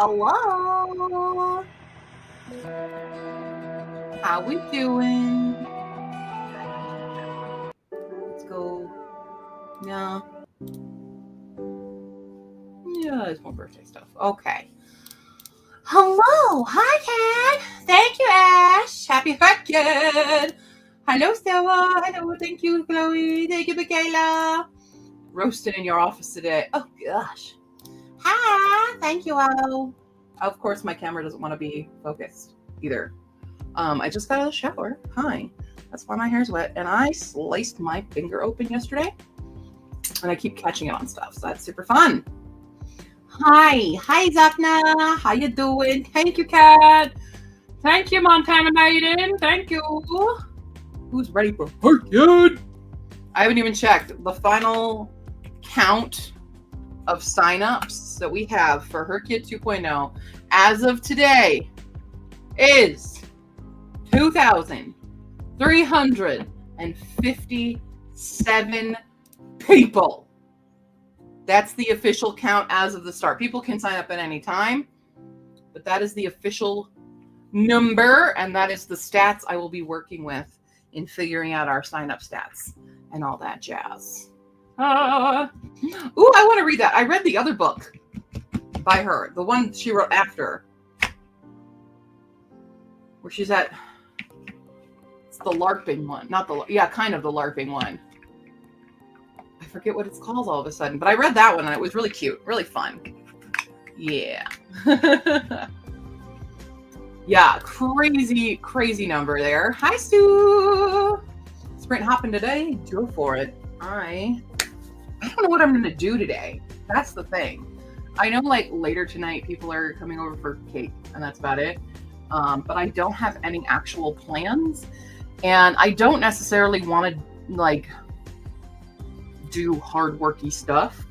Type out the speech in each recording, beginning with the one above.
Hello. How we doing? Let's go. Yeah. Yeah, it's more birthday stuff. Okay. Hello. Hi, Kat. Thank you, Ash. Happy birthday. Hello, Sarah. Hello. Thank you, Chloe. Thank you, Michaela. Roasted in your office today. Oh, gosh. Hi. Thank you, Al. Of course, my camera doesn't want to be focused either. I just got out of the shower. Hi. That's why my hair's wet. And I sliced my finger open yesterday. And I keep catching it on stuff. So that's super fun. Hi. Hi, Zakna. How you doing? Thank you, Kat. Thank you, Montana Maiden. Thank you. Who's ready for HRCYED? I haven't even checked. The final count of signups that we have for HRCYED 2.0 as of today is 2,357 people. That's the official count as of the start. People can sign up at any time, but that is the official number, and that is the stats I will be working with in figuring out our sign-up stats and all that jazz. Ooh, I want to read that. I read the other book by her, the one she wrote after, where she's at. It's the LARPing one, not the kind of the LARPing one. I forget what it's called all of a sudden, but I read that one and it was really cute, really fun. Yeah. Yeah, crazy number there. Hi, Sue. Sprint hopping today. Go for it. I don't know what I'm going to do today. That's the thing. I know like later tonight people are coming over for cake and that's about it. But I don't have any actual plans and I don't necessarily want to like do hard worky stuff.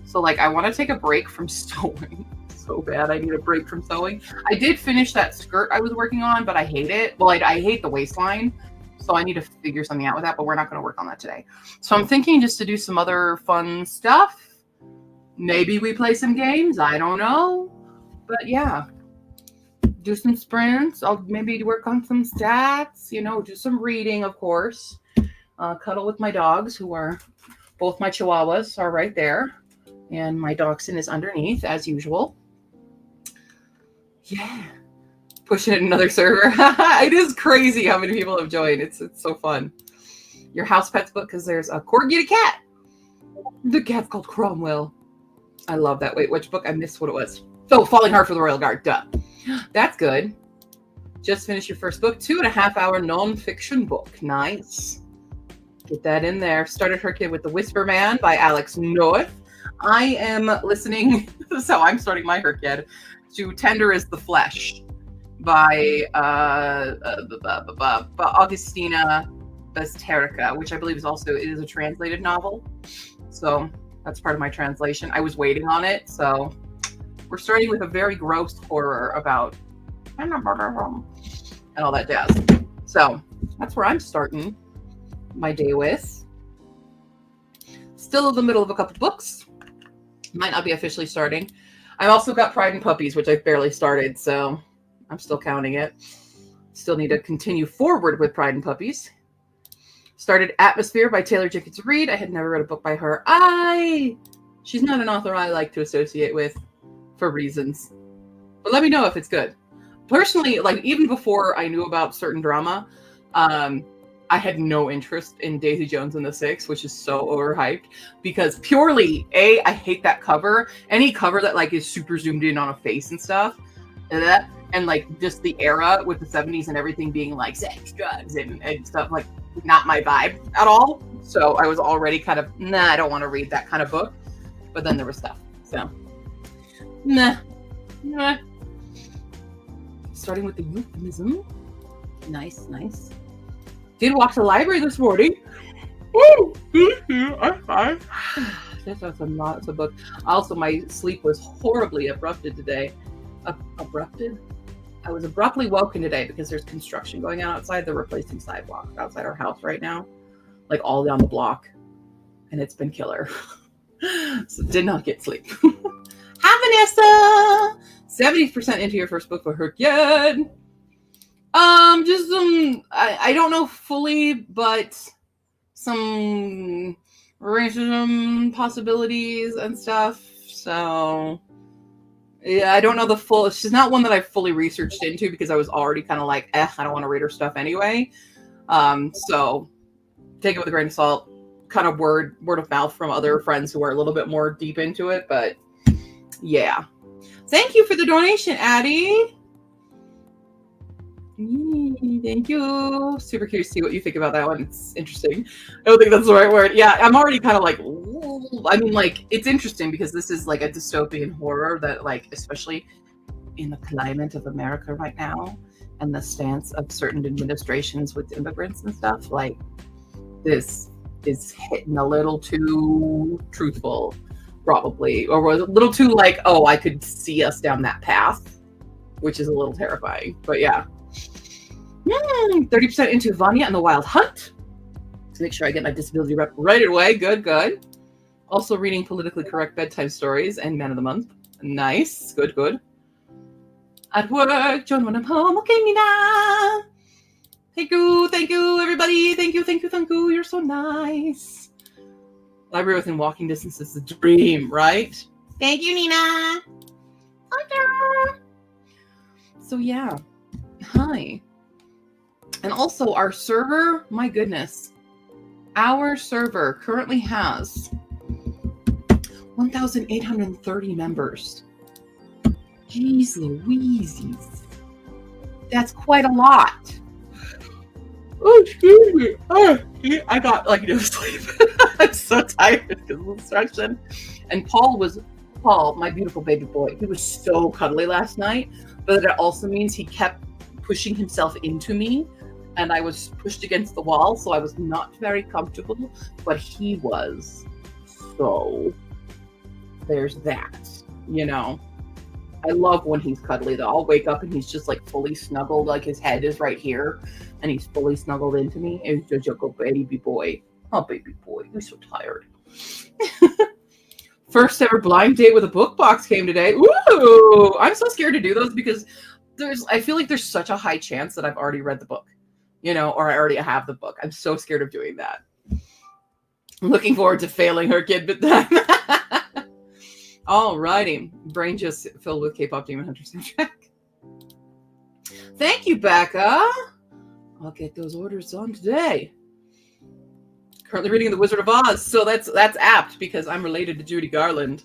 So like I want to take a break from sewing. So bad. I need a break from sewing. I did finish that skirt I was working on, but I hate it. Well, I hate the waistline. So I need to figure something out with that, but we're not going to work on that today. So I'm thinking just to do some other fun stuff. Maybe we play some games. I don't know. But yeah, do some sprints. I'll maybe work on some stats, do some reading, of course. Cuddle with my dogs, who are both my chihuahuas are right there. And my dachshund is underneath, as usual. Yeah. Pushing it another server. It is crazy how many people have joined. It's so fun. Your house pets book, because there's a corgi and a cat. The cat's called Cromwell. I love that. Wait, which book? I missed what it was. Oh, Falling Hard for the Royal Guard. Duh. That's good. Just finished your first book. 2.5-hour non-fiction book. Nice. Get that in there. Started HRCYED with The Whisper Man by Alex North. I am listening. So I'm starting my HRCYED to Tender is the Flesh by Augustina Basterica, which I believe is a translated novel. So that's part of my translation. I was waiting on it. So we're starting with a very gross horror about and all that jazz. So that's where I'm starting my day with. Still in the middle of a couple books. Might not be officially starting. I've also got Pride and Puppies, which I've barely started, so I'm still counting it. Still need to continue forward with Pride and Puppies. Started Atmosphere by Taylor Jenkins Reid. I had never read a book by her. She's not an author I like to associate with for reasons. But let me know if it's good. Personally, like even before I knew about certain drama, I had no interest in Daisy Jones and the Six, which is so overhyped because purely, I hate that cover. Any cover that like is super zoomed in on a face and stuff. And like just the era with the 70s and everything being like sex, drugs, and stuff, like not my vibe at all. So I was already kind of, I don't want to read that kind of book. But then there was stuff. So, nah. Starting with the euphemism. Nice. Did walk to the library this morning. Woo! That's a lot. It's a book. Also, my sleep was horribly abrupted today. Abrupted? I was abruptly woken today because there's construction going on outside. They're replacing sidewalks outside our house right now, like all down the block, and it's been killer. So did not get sleep. Hi, Vanessa. 70% into your first book for HRCYED. Just some, I don't know fully, but some racism possibilities and stuff. So, yeah, I don't know the full. She's not one that I've fully researched into because I was already kind of like, I don't want to read her stuff anyway. So take it with a grain of salt. Kind of word of mouth from other friends who are a little bit more deep into it, but yeah. Thank you for the donation, Addie. Thank you. Super curious to see what you think about that one. It's interesting. I don't think that's the right word. Yeah, I'm already kind of like, I mean, like, it's interesting because this is like a dystopian horror that, like, especially in the climate of America right now and the stance of certain administrations with immigrants and stuff, like, this is hitting a little too truthful, probably, or was a little too like, oh, I could see us down that path, which is a little terrifying. But yeah. 30% into Vanya and the Wild Hunt. To make sure I get my disability rep right away. Good, good. Also reading politically correct bedtime stories and Man of the Month. Nice. Good, good. At work, join when I'm home. Okay, Nina. Thank you, everybody. Thank you. You're so nice. Library within walking distance is a dream, right? Thank you, Nina. Okay. So yeah. Hi. And also our server, my goodness, our server currently has 1,830 members. Jeez Louises. That's quite a lot. Oh, excuse me. Oh, I got like no sleep. I'm so tired because of the instruction. And Paul, my beautiful baby boy, he was so cuddly last night, but it also means he kept pushing himself into me. And I was pushed against the wall, so I was not very comfortable, but he was. So there's that, you know. I love when he's cuddly, though. I'll wake up and he's just like fully snuggled, like his head is right here, and he's fully snuggled into me. It's just like a baby boy. Oh, baby boy, you're so tired. First ever blind date with a book box came today. Ooh, I'm so scared to do those because I feel like there's such a high chance that I've already read the book. You know, or I already have the book. I'm so scared of doing that. I'm looking forward to failing her kid, but alrighty. Brain just filled with K-pop Demon Hunter soundtrack. Thank you, Becca. I'll get those orders on today. Currently reading The Wizard of Oz, so that's apt because I'm related to Judy Garland,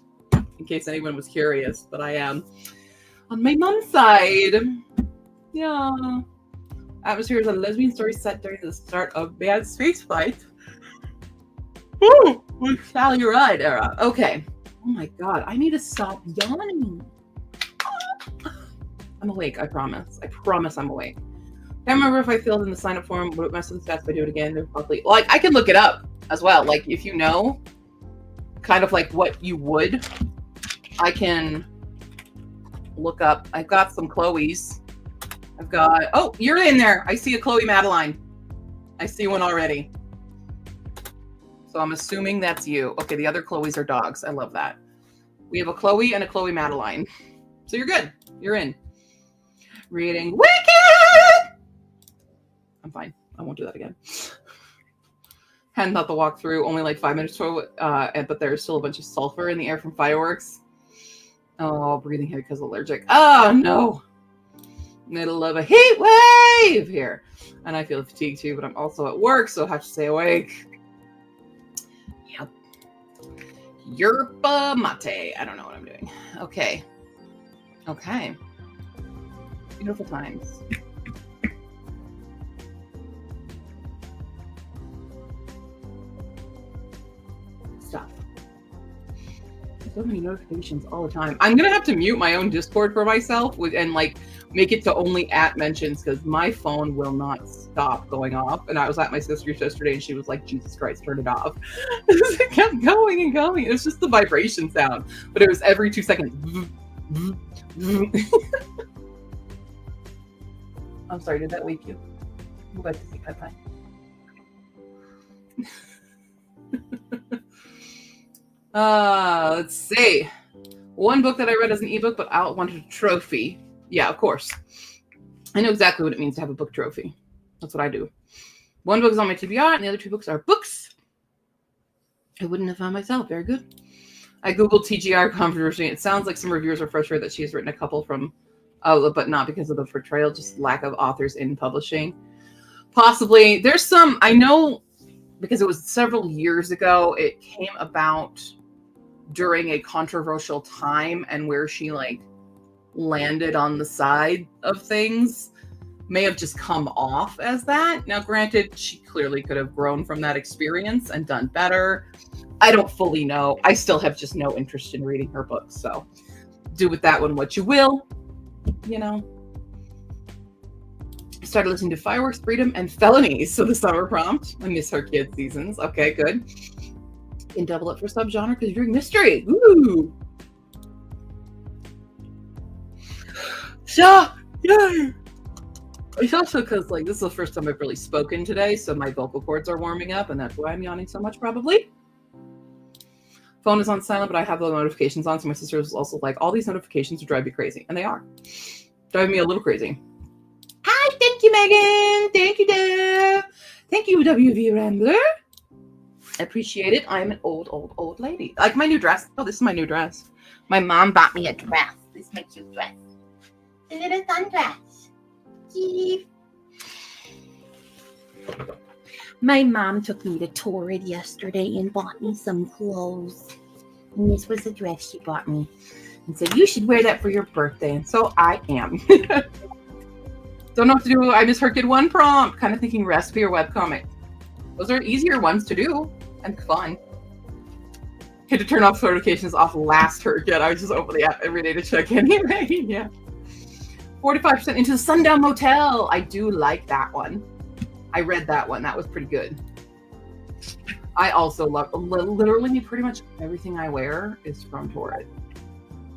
in case anyone was curious, but I am on my mom's side. Yeah. Atmosphere is a lesbian story set during the start of bad space flight. Woo! With HRCYED era. Okay. Oh my god, I need to stop yawning. I'm awake, I promise. I promise I'm awake. Can't remember if I filled in the sign up form, but mess with the stats if I do it again. Probably, like, I can look it up as well. Like, if you know kind of like what you would, I can look up. I've got some Chloe's. I've got, oh, you're in there. I see a Chloe Madeline. I see one already. So I'm assuming that's you. Okay, the other Chloe's are dogs. I love that. We have a Chloe and a Chloe Madeline. So you're good. You're in. Reading Wicked! I'm fine. I won't do that again. Hadn't thought the walkthrough, only like 5 minutes to but there's still a bunch of sulfur in the air from fireworks. Oh, breathing heavy because allergic. Oh, no. Middle of a heat wave here. And I feel fatigued too, but I'm also at work, so I have to stay awake. Yep. Yerba mate. I don't know what I'm doing. Okay. Okay. Beautiful times. Stuff. So many notifications all the time. I'm gonna have to mute my own Discord for myself and like make it to only @ mentions because my phone will not stop going off. And I was at my sister's yesterday and she was like, Jesus Christ, turn it off. It kept going and going. It was just the vibration sound, but it was every 2 seconds. I'm sorry, did that wake you? Go back to sleep. Bye. Let's see. One book that I read as an ebook, but I wanted a trophy. Yeah, of course. I know exactly what it means to have a book trophy. That's what I do. One book is on my TBR, and the other 2 books are books I wouldn't have found myself. Very good. I Googled TGR controversy. It sounds like some reviewers are frustrated that she has written a couple from, but not because of the portrayal, just lack of authors in publishing. Possibly. There's some, I know, because it was several years ago, it came about during a controversial time, and where she like landed on the side of things may have just come off as that. Now, granted, she clearly could have grown from that experience and done better. I don't fully know. I still have just no interest in reading her books. So do with that one what you will, you know. I started listening to Fireworks, Freedom, and Felonies. So the summer prompt. I miss her kid seasons. Okay, good. You can double it for subgenre because you're doing mystery. Ooh. So, yeah. It's also because, like, this is the first time I've really spoken today, so my vocal cords are warming up, and that's why I'm yawning so much, probably. Phone is on silent, but I have the notifications on, so my sister was also like, all these notifications will drive you crazy. And they are. Driving me a little crazy. Hi, thank you, Megan. Thank you, Deb. Thank you, WV Rambler. I appreciate it. I'm an old lady. I like my new dress. Oh, this is my new dress. My mom bought me a dress. This is my cute dress. A little sundress. My mom took me to Torrid yesterday and bought me some clothes. And this was the dress she bought me. And said, you should wear that for your birthday. And so I am. Don't know what to do. I miss her kid one prompt. Kind of thinking recipe or webcomic. Those are easier ones to do. And fun. Had to turn off notifications off last her kid. I was just open the app every day to check in. Yeah. 45% into the Sundown Motel. I do like that one. I read that one. That was pretty good. I also love, literally pretty much everything I wear is from Torrid.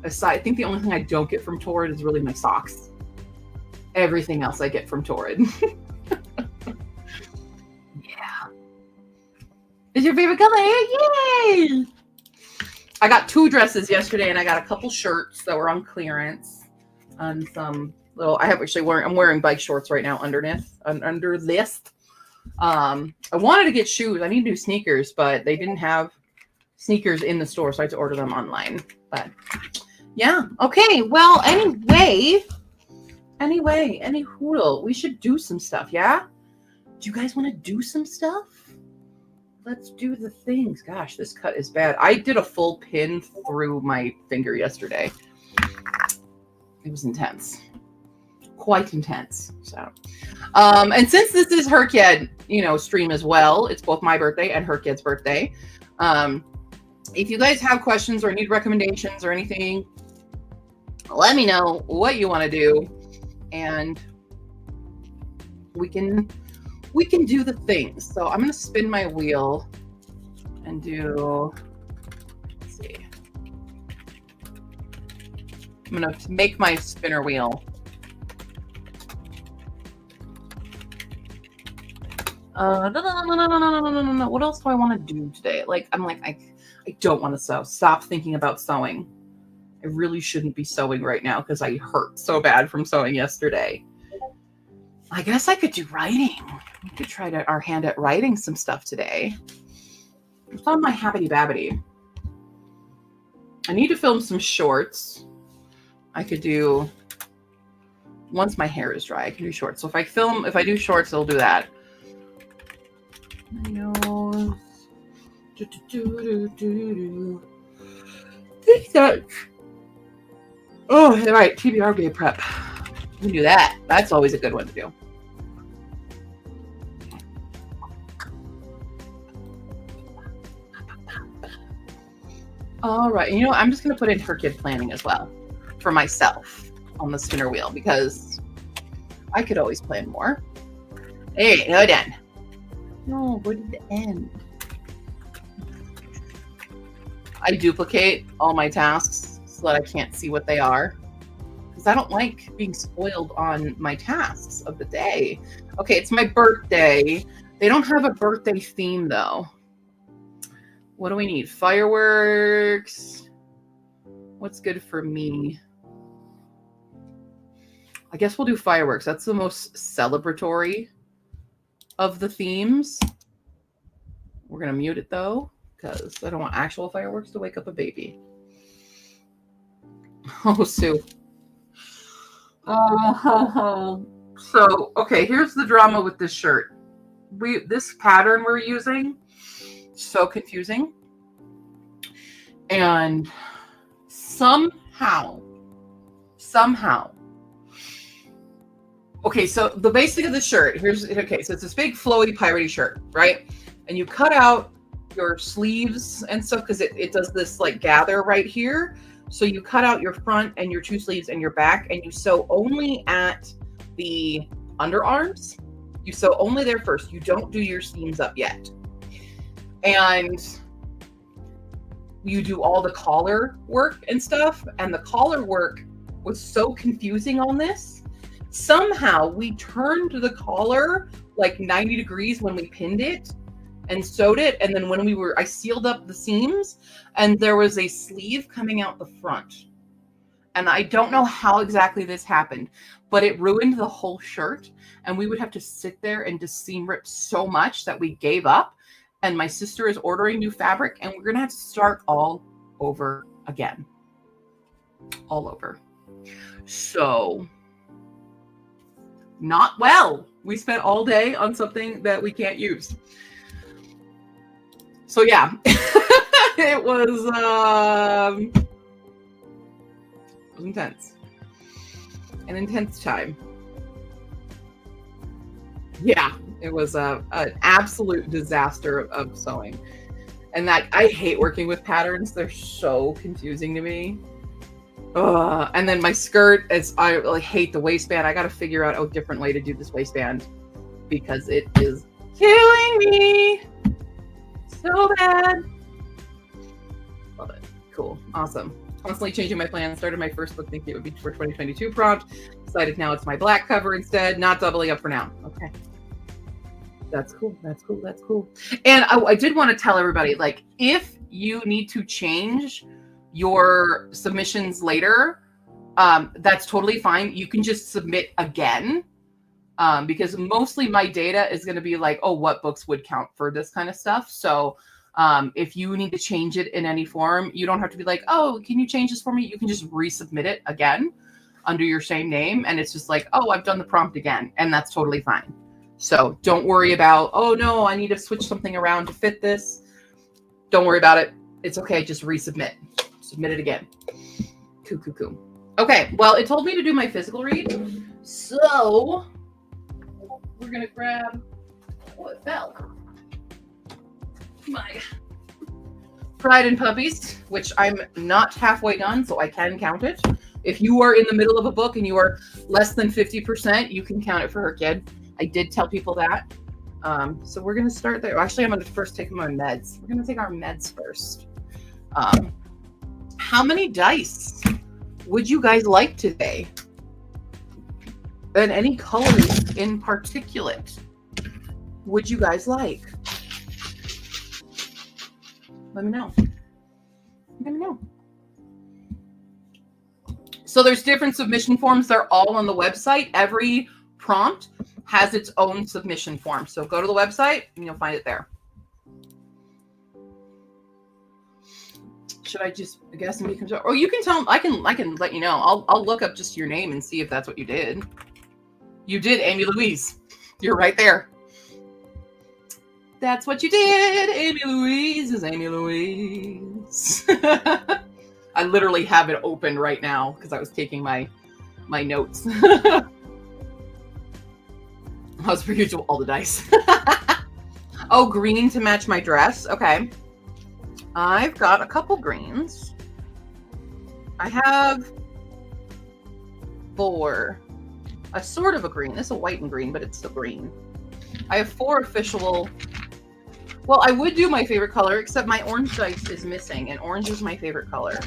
Aside, I think the only thing I don't get from Torrid is really my socks. Everything else I get from Torrid. Yeah. Is your favorite color? Yay! I got 2 dresses yesterday, and I got a couple shirts that were on clearance. And some little, I'm wearing bike shorts right now under this. I wanted to get shoes. I need to do sneakers, but they didn't have sneakers in the store, so I had to order them online. But yeah, okay. Well, anyway, any hoodle, we should do some stuff. Yeah. Do you guys want to do some stuff? Let's do the things. Gosh, this cut is bad. I did a full pin through my finger yesterday. It was intense, quite intense. So, and since this is HRCYED, stream as well, it's both my birthday and HRCYED's birthday. If you guys have questions or need recommendations or anything, let me know what you want to do, and we can do the things. So I'm gonna spin my wheel and do. Let's see. I'm going to make my spinner wheel. No. What else do I want to do today? I don't want to sew. Stop thinking about sewing. I really shouldn't be sewing right now because I hurt so bad from sewing yesterday. I guess I could do writing. We could try our hand at writing some stuff today. It's on my Habbity Babbity. I need to film some shorts. I could do, once my hair is dry, I can do shorts. So if I do shorts, I'll do that. Nose. Oh, all right. TBR day prep. You can do that. That's always a good one to do. All right. I'm just going to put in HRCYED planning as well for myself on the spinner wheel because I could always plan more. Hey, no, done. No, where did it end? I duplicate all my tasks so that I can't see what they are because I don't like being spoiled on my tasks of the day. Okay, it's my birthday. They don't have a birthday theme though. What do we need? Fireworks. What's good for me? I guess we'll do fireworks. That's the most celebratory of the themes. We're going to mute it though, because I don't want actual fireworks to wake up a baby. Oh, Sue. So, okay, here's the drama with this shirt. This pattern we're using, so confusing. And somehow, okay, so the basic of the shirt, so it's this big flowy piratey shirt, right? And you cut out your sleeves and stuff because it does this like gather right here. So you cut out your front and your two sleeves and your back, and you sew only at the underarms. You sew only there first. You don't do your seams up yet. And you do all the collar work and stuff. And the collar work was so confusing on this. Somehow we turned the collar like 90 degrees when we pinned it and sewed it. And then when I sealed up the seams, and there was a sleeve coming out the front. And I don't know how exactly this happened, but it ruined the whole shirt. And we would have to sit there and just seam rip so much that we gave up. And my sister is ordering new fabric, and we're going to have to start all over again. All over. So, not well. We spent all day on something that we can't use. So yeah, it was intense. An intense time. Yeah, it was an absolute disaster of sewing. And that I hate working with patterns. They're so confusing to me. And then my skirt, I really hate the waistband. I got to figure out a different way to do this waistband because it is killing me so bad. Love it. Cool. Awesome. Constantly changing my plans. Started my first book thinking it would be for 2022 prompt. Decided now it's my black cover instead. Not doubling up for now. Okay. That's cool. That's cool. That's cool. And I did want to tell everybody, like, if you need to change your submissions later, that's totally fine. You can just submit again, because mostly my data is going to be like, oh, what books would count for this kind of stuff. So if you need to change it in any form, you don't have to be like, oh, can you change this for me? You can just resubmit it again under your same name. And it's just like, oh, I've done the prompt again. And that's totally fine. So don't worry about, oh no, I need to switch something around to fit this. Don't worry about it. It's okay. Just resubmit. Submit it again. Cool. Okay, well, it told me to do my physical read. So we're going to grab, oh, it fell. My Pride and Puppies, which I'm not halfway done, so I can count it. If you are in the middle of a book and you are less than 50%, you can count it for her kid. I did tell people that. So we're going to start there. Actually, I'm going to first take my meds. We're going to take our meds first. How many dice would you guys like today? And any colors in particulate would you guys like? Let me know. Let me know. So there's different submission forms. They're all on the website. Every prompt has its own submission form. So go to the website and you'll find it there. Should I just guess and become? Or you can tell them. I can let you know. I'll look up just your name and see if that's what you did. You did, Amy Louise. You're right there. That's what you did. Amy Louise is Amy Louise. I literally have it open right now because I was taking my notes. As per usual, all the dice. Oh, green to match my dress. Okay. I've got a couple greens. I have 4. A sort of a green. This is a white and green, but it's still green. I have 4 official. Well, I would do my favorite color, except my orange dice is missing, and orange is my favorite color.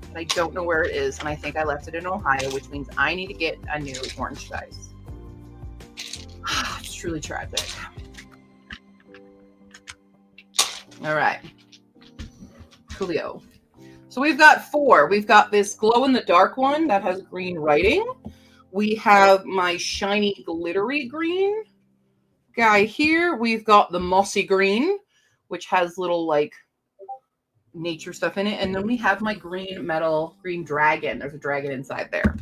And I don't know where it is, and I think I left it in Ohio, which means I need to get a new orange dice. It's truly tragic. All right. Coolio. So we've got 4. We've got this glow-in-the-dark one that has green writing. We have my shiny glittery green guy here. We've got the mossy green, which has little like nature stuff in it. And then we have my green metal, green dragon. There's a dragon inside there.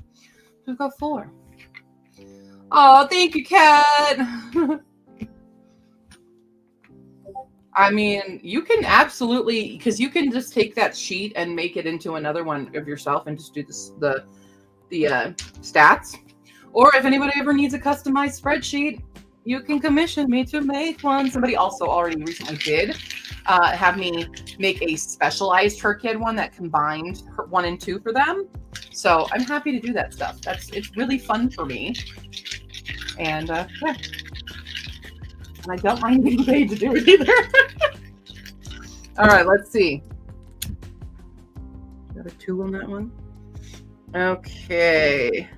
We've got 4. Oh, thank you, Kat. I mean, you can absolutely, because you can just take that sheet and make it into another one of yourself and just do the stats. Or if anybody ever needs a customized spreadsheet, you can commission me to make one. Somebody also already recently did have me make a specialized HRCYED one that combined 1 and 2 for them. So I'm happy to do that stuff. It's really fun for me. And yeah. And I don't mind getting paid to do it either. All right, let's see. Got a 2 on that one. Okay.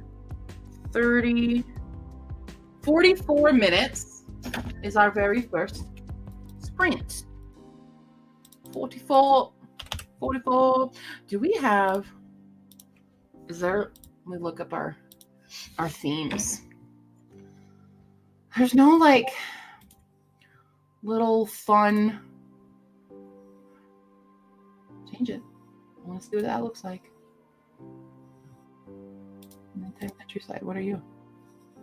44 minutes is our very first sprint. 44. Do we have, let me look up our themes. There's no like little fun. Change it. I want to see what that looks like. HRCYED, what are you?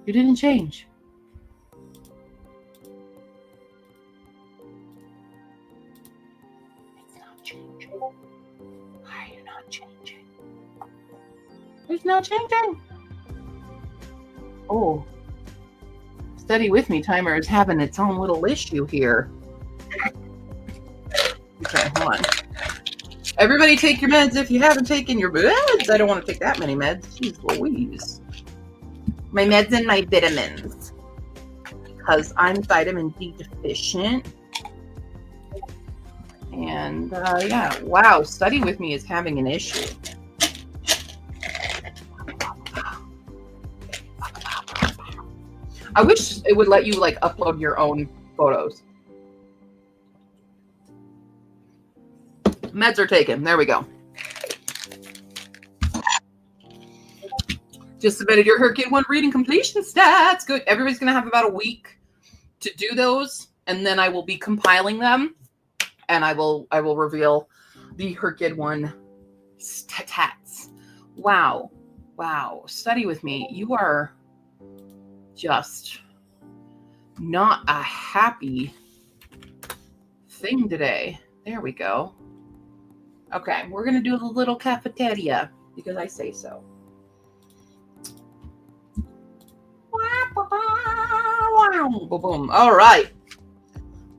You didn't change. It's not changing. Why are you not changing? It's not changing. Oh. Study with me timer is having its own little issue here. Okay, hold on. Everybody take your meds if you haven't taken your meds. I don't want to take that many meds. Jeez Louise. My meds and my vitamins. Because I'm vitamin D deficient. And yeah, wow, study with me is having an issue. I wish it would let you like upload your own photos. Meds are taken. There we go. Just submitted your HRCYED 1 reading completion stats. Good. Everybody's going to have about a week to do those, and then I will be compiling them, and I will reveal the HRCYED 1 stats. Wow. Wow. Study with me. You are just not a happy thing today. There we go. Okay, we're going to do the little cafeteria because I say so. All right.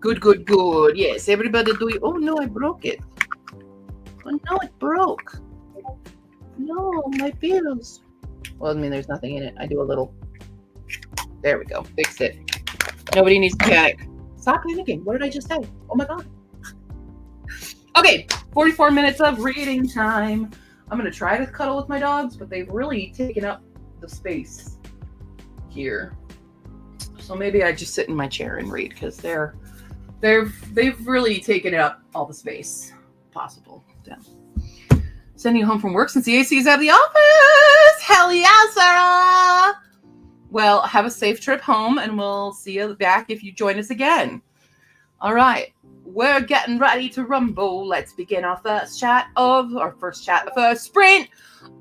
Good. Yes, everybody do it. Oh, no, I broke it. Oh, no, it broke. No, my pills. Well, I mean, there's nothing in it. I do a little. There we go. Fixed it. Nobody needs to panic. Stop panicking. What did I just say? Oh, my God. Okay, 44 minutes of reading time. I'm going to try to cuddle with my dogs, but they've really taken up the space here. So maybe I just sit in my chair and read because they've really taken up all the space possible. Yeah. Sending you home from work since the AC is out of the office. Hell yeah, Sarah. Well, have a safe trip home, and we'll see you back if you join us again. All right. We're getting ready to rumble. Let's begin our first sprint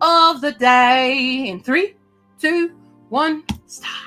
of the day in 3, 2, 1, start.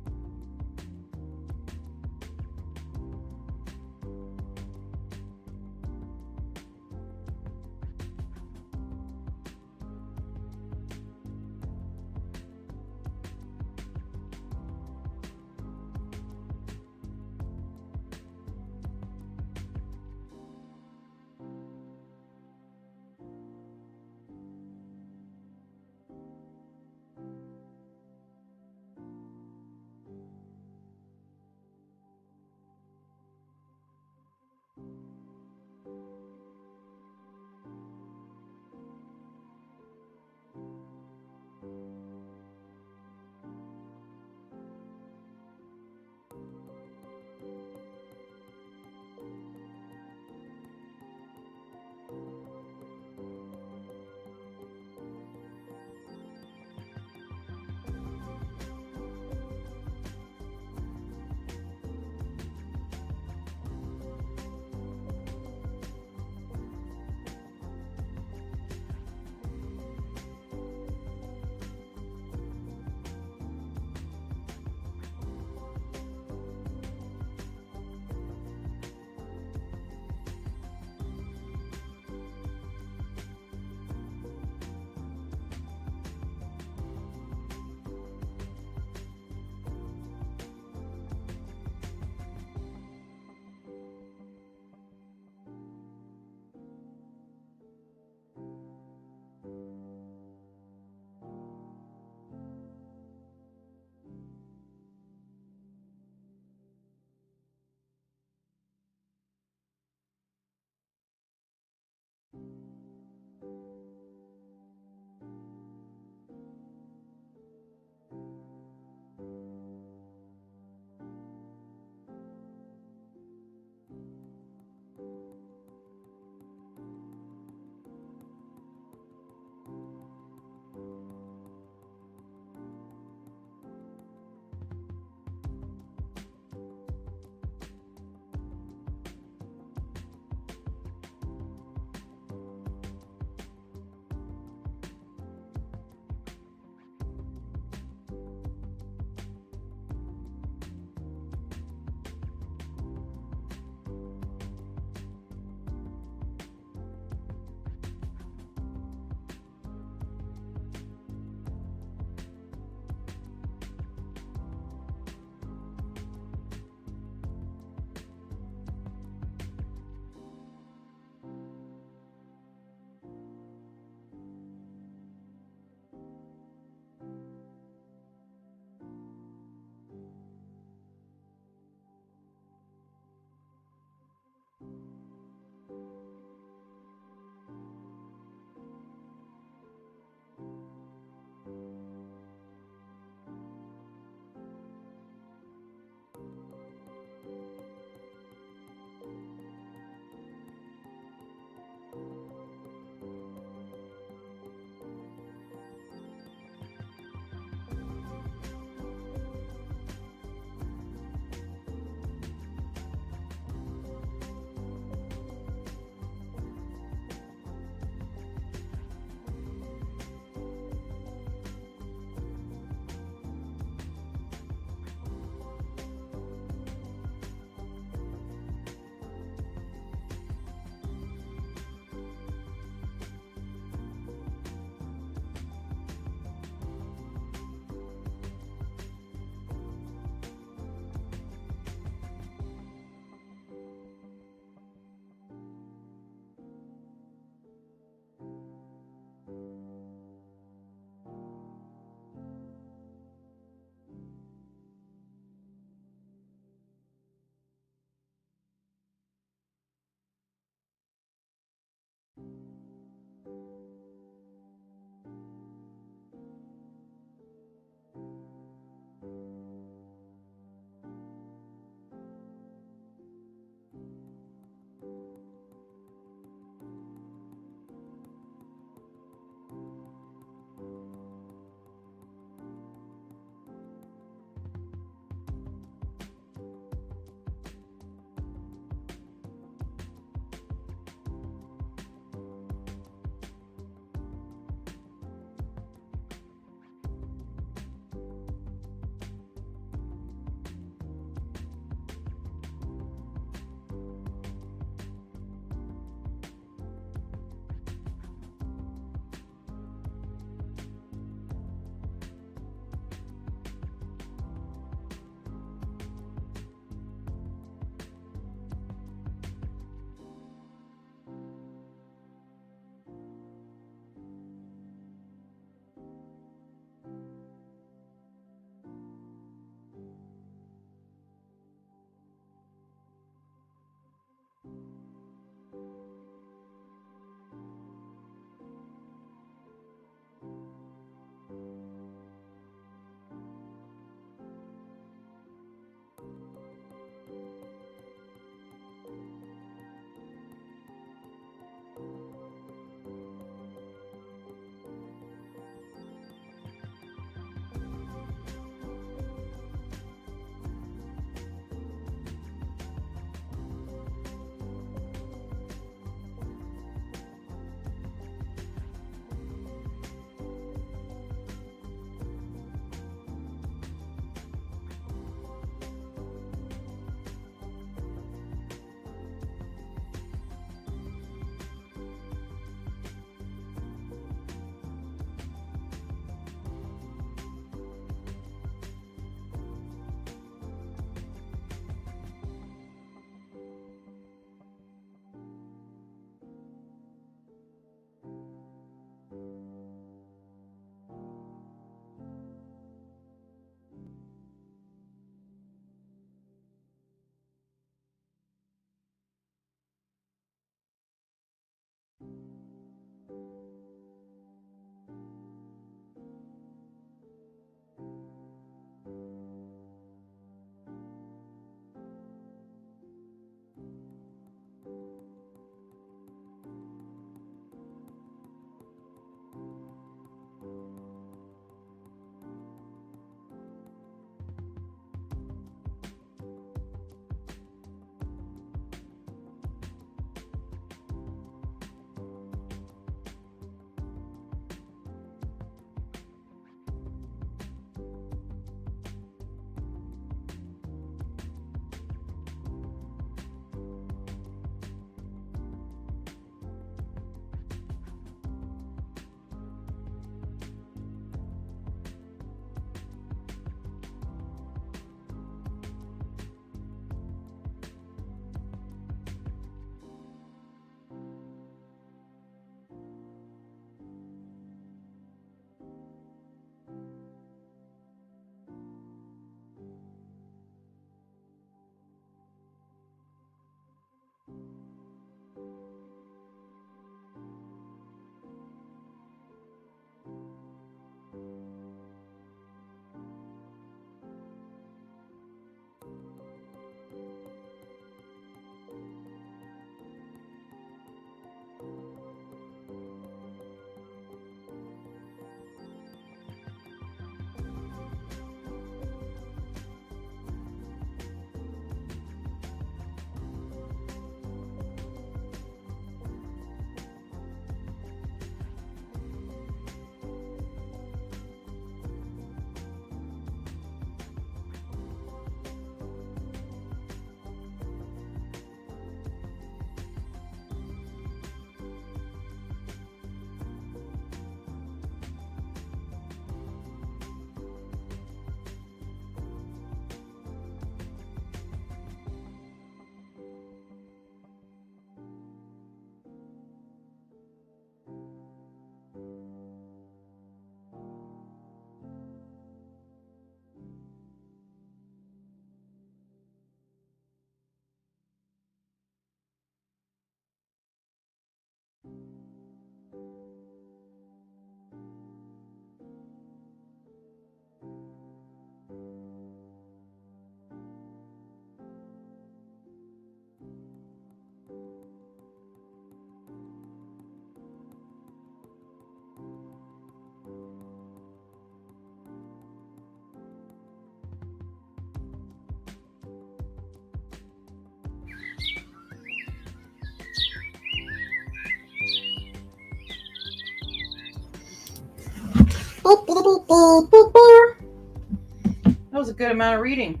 That was a good amount of reading.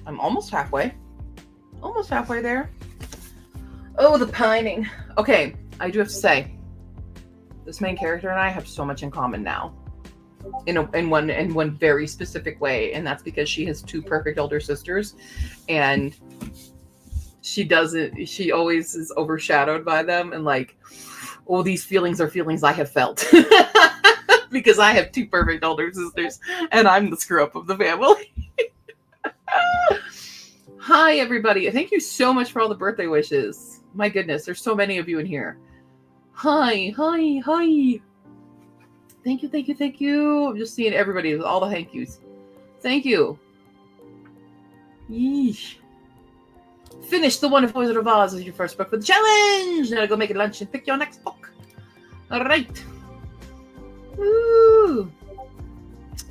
I'm almost halfway. Almost halfway there. Oh, the pining. Okay, I do have to say, this main character and I have so much in common now. In one very specific way, and that's because she has two perfect older sisters, and she always is overshadowed by them, and like, oh, these feelings are feelings I have felt. Because I have two perfect older sisters, and I'm the screw up of the family. Hi, everybody. Thank you so much for all the birthday wishes. My goodness, there's so many of you in here. Hi. Thank you. I'm just seeing everybody with all the thank yous. Thank you. Yeesh. Finish The Wonderful Wizard of Oz as your first book for the challenge. Now go make it lunch and pick your next book. All right. Woo.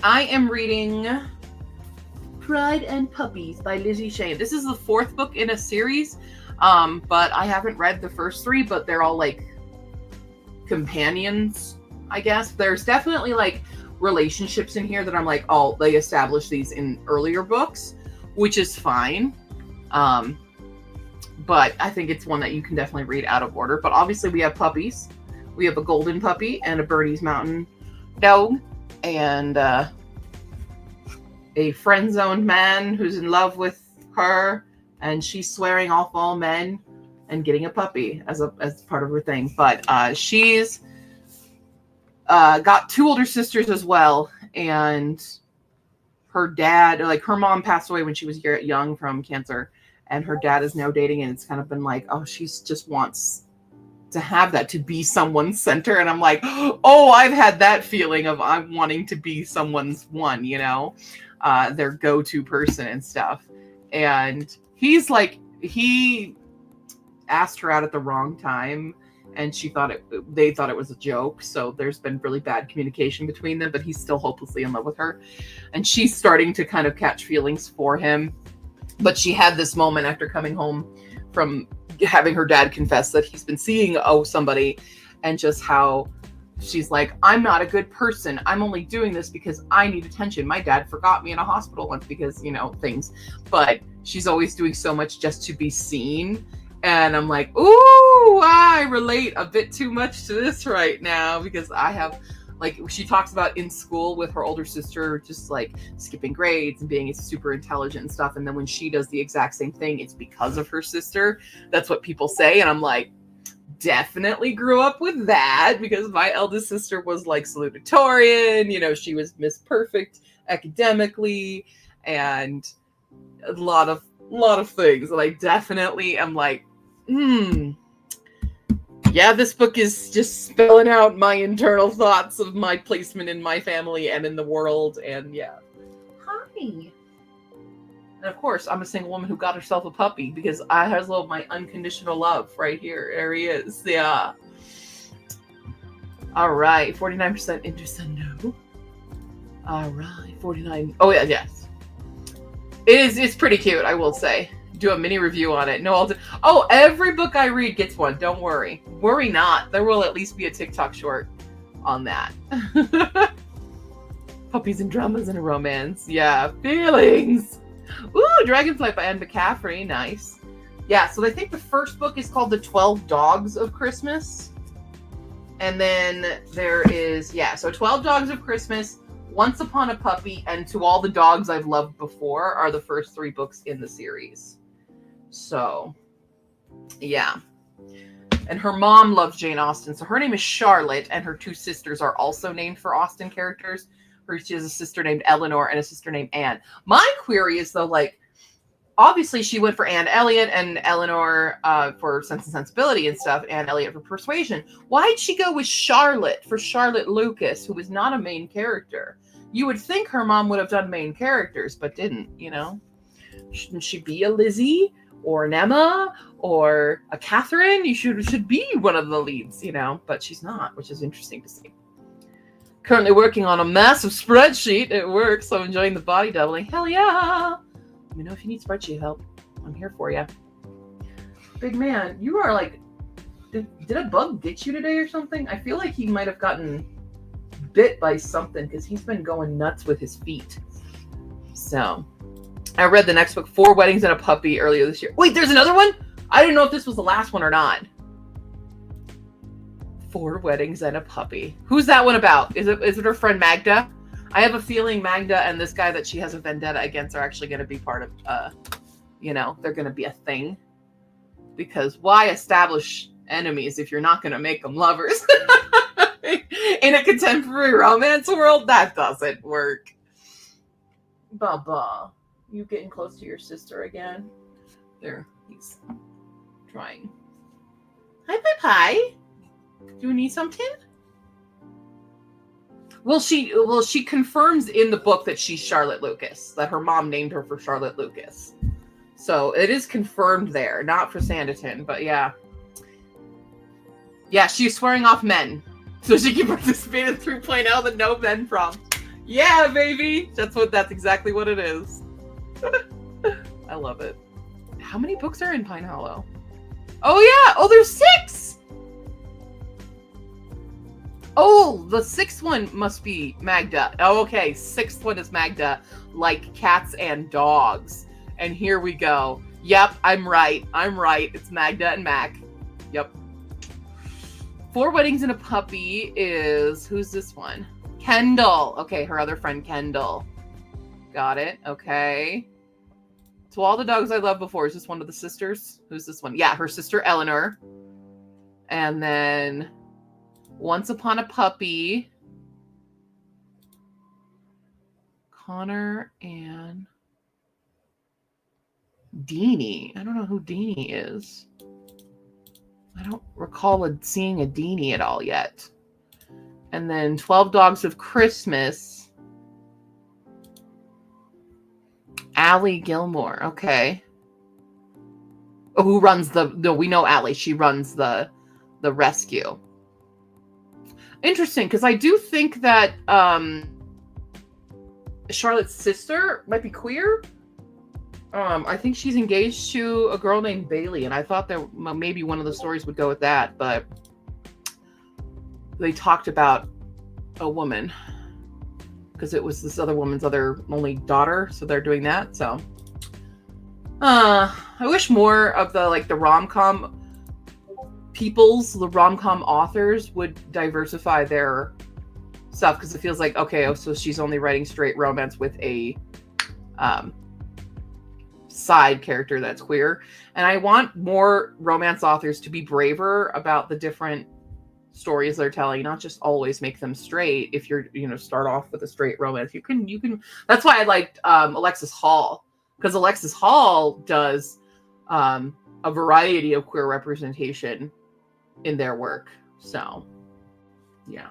I am reading Pride and Puppies by Lizzie Shane. This is the fourth book in a series, but I haven't read the first three, but they're all like companions, I guess. There's definitely like relationships in here that I'm like, oh, they established these in earlier books, which is fine. But I think it's one that you can definitely read out of order. But obviously we have puppies. We have a golden puppy and a Bernese Mountain dog, and a friend-zoned man who's in love with her, and she's swearing off all men and getting a puppy as part of her thing. But she's got two older sisters as well, and her dad, like her mom passed away when she was young from cancer, and her dad is now dating, and it's kind of been like, oh, she's just wants to have that, to be someone's center. And I'm like, oh, I've had that feeling of I'm wanting to be someone's one, you know, their go-to person and stuff. And he's like, he asked her out at the wrong time, and they thought it was a joke. So there's been really bad communication between them, but he's still hopelessly in love with her. And she's starting to kind of catch feelings for him. But she had this moment after coming home from having her dad confess that he's been seeing somebody, and just how she's like, I'm not a good person. I'm only doing this because I need attention. My dad forgot me in a hospital once because, you know, things. But she's always doing so much just to be seen. And I'm like, ooh, I relate a bit too much to this right now, because I have, like, she talks about in school with her older sister, just like skipping grades and being super intelligent and stuff. And then when she does the exact same thing, it's because of her sister. That's what people say. And I'm like, definitely grew up with that, because my eldest sister was like salutatorian. You know, she was Miss Perfect academically, and a lot of things. And I definitely am like, yeah, this book is just spelling out my internal thoughts of my placement in my family and in the world. And yeah. Hi. And of course, I'm a single woman who got herself a puppy, because I have my unconditional love right here. There he is. Yeah. All right. 49% interest in no. All right. 49. Oh, yeah. Yes. It's pretty cute, I will say. Do a mini review on it. No, I'll do. Oh, every book I read gets one. Don't worry. Worry not. There will at least be a TikTok short on that. Puppies and dramas and a romance. Yeah, feelings. Ooh, Dragonflight by Anne McCaffrey. Nice. Yeah, so I think the first book is called The 12 Dogs of Christmas. And then there is, so 12 Dogs of Christmas, Once Upon a Puppy, and To All the Dogs I've Loved Before are the first three books in the series. So, yeah. And her mom loves Jane Austen. So her name is Charlotte, and her two sisters are also named for Austen characters. She has a sister named Eleanor and a sister named Anne. My query is, though, like, obviously she went for Anne Elliot and Eleanor for Sense and Sensibility and stuff, Anne Elliot for Persuasion. Why'd she go with Charlotte for Charlotte Lucas, who was not a main character? You would think her mom would have done main characters, but didn't, you know? Shouldn't she be a Lizzie or an Emma or a Catherine? You should be one of the leads, you know? But she's not, which is interesting to see. Currently working on a massive spreadsheet at work, so I'm enjoying the body doubling. Hell yeah! Let me know if you need spreadsheet help. I'm here for you. Big man, you are like Did a bug get you today or something? I feel like he might have gotten bit by something because he's been going nuts with his feet. So, I read the next book, 4 Weddings and a Puppy, earlier this year. Wait, there's another one? I didn't know if this was the last one or not. 4 Weddings and a Puppy. Who's that one about? Is it her friend Magda? I have a feeling Magda and this guy that she has a vendetta against are actually going to be part of, they're going to be a thing. Because why establish enemies if you're not going to make them lovers? In a contemporary romance world, that doesn't work. Baba, you getting close to your sister again? There, he's trying. Hi, Pie Pie. Do you need something? Well, she confirms in the book that she's Charlotte Lucas, that her mom named her for Charlotte Lucas. So it is confirmed there, not for Sanditon, but yeah. Yeah, she's swearing off men so she can participate in 3.0, the no men prompt. Yeah, baby! That's exactly what it is. I love it. How many books are in Pine Hollow? Oh yeah! Oh, there's 6! Oh, the 6th one must be Magda. Oh, okay. 6th one is Magda, like cats and dogs. And here we go. Yep, I'm right. It's Magda and Mac. Yep. 4 Weddings and a Puppy is... Who's this one? Kendall. Okay, her other friend Kendall. Got it. Okay. To All the Dogs I Loved Before. Is this one of the sisters? Who's this one? Yeah, her sister Eleanor. And then Once Upon a Puppy. Connor and Deanie. I don't know who Deanie is. I don't recall seeing a Deanie at all yet. And then 12 Dogs of Christmas. Allie Gilmore. Okay. Oh, who runs we know Allie. She runs the rescue. Interesting, because I do think that Charlotte's sister might be queer. I think she's engaged to a girl named Bailey, and I thought that maybe one of the stories would go with that, but they talked about a woman because it was this other woman's only daughter, so they're doing that. So I wish more of the rom-com the rom-com authors would diversify their stuff, because it feels like, okay, so she's only writing straight romance with a side character that's queer. And I want more romance authors to be braver about the different stories they're telling, not just always make them straight. If you're, start off with a straight romance, you can. That's why I liked Alexis Hall, because Alexis Hall does a variety of queer representation in their work. So, yeah.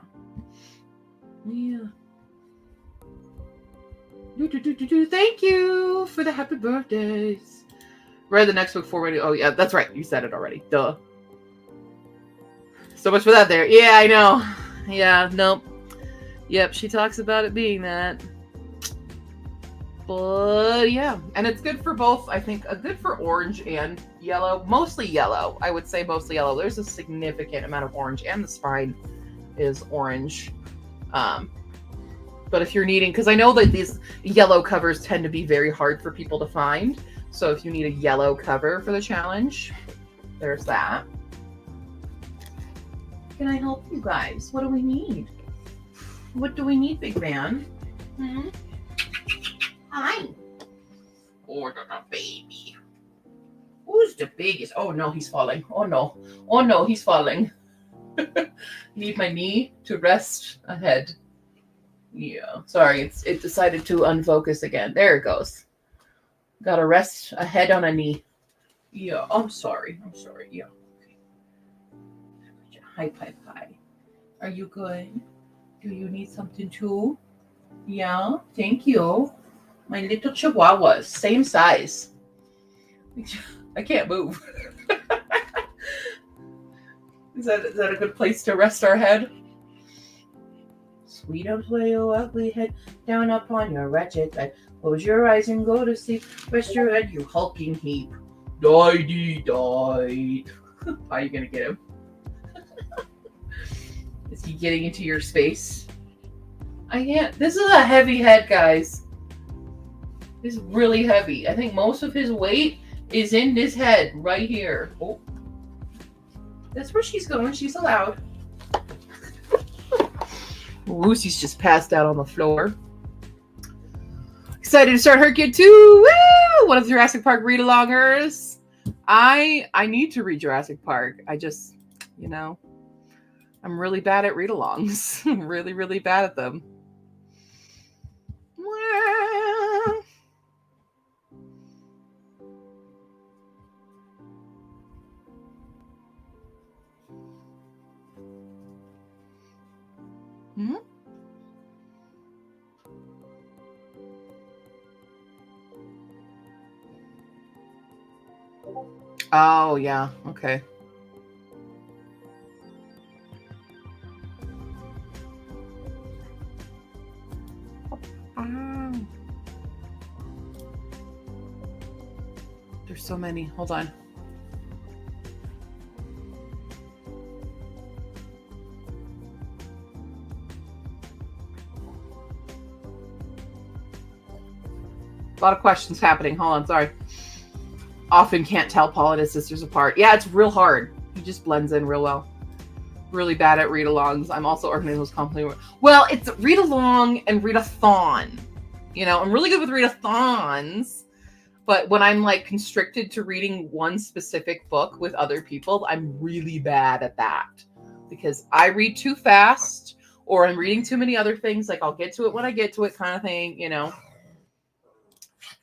Thank you for the happy birthdays. Read the next book forward. Oh yeah, that's right. You said it already. Duh. So much for that there. Yeah, I know. Yeah, nope. Yep, she talks about it being that. But yeah, and it's good for both. I think good for orange and yellow. Mostly yellow. I would say mostly yellow. There's a significant amount of orange, and the spine is orange. But if you're needing, because I know that these yellow covers tend to be very hard for people to find. So if you need a yellow cover for the challenge, there's that. Can I help you guys? What do we need? What do we need, big man? Hi. Oh, the baby. Who's the biggest? Oh no, he's falling. Oh no, he's falling. Need my knee to rest ahead. Yeah, sorry, it decided to unfocus again. There it goes. Gotta rest a head on a knee. Yeah, I'm sorry. Yeah. Okay. Hi, Pie Pie. Are you good? Do you need something too? Yeah, thank you. My little chihuahuas, same size. I can't move. Is that a good place to rest our head? Sweet and play your ugly head down upon your wretched bed. Close your eyes and go to sleep. Rest your head, you hulking heap. Died. How are you gonna get him? Is he getting into your space? I can't. This is a heavy head, guys. This is really heavy. I think most of his weight is in this head right here. Oh, that's where she's going. She's allowed. Lucy's just passed out on the floor. Excited to start her kid too. Woo! One of the Jurassic Park read-alongers. I need to read Jurassic Park. I just, you know, I'm really bad at read-alongs. I'm really, really bad at them. Hmm? Oh, yeah. Okay. There's so many. Hold on. A lot of questions happening. Hold on. Sorry. Often can't tell Paul and his sisters apart. Yeah, it's real hard. He just blends in real well. Really bad at read-alongs. I'm also organized most complicated. Well, it's read-along and read-a-thon. You know, I'm really good with read-a-thons, but when I'm like constricted to reading one specific book with other people, I'm really bad at that because I read too fast or I'm reading too many other things. Like I'll get to it when I get to it kind of thing, you know.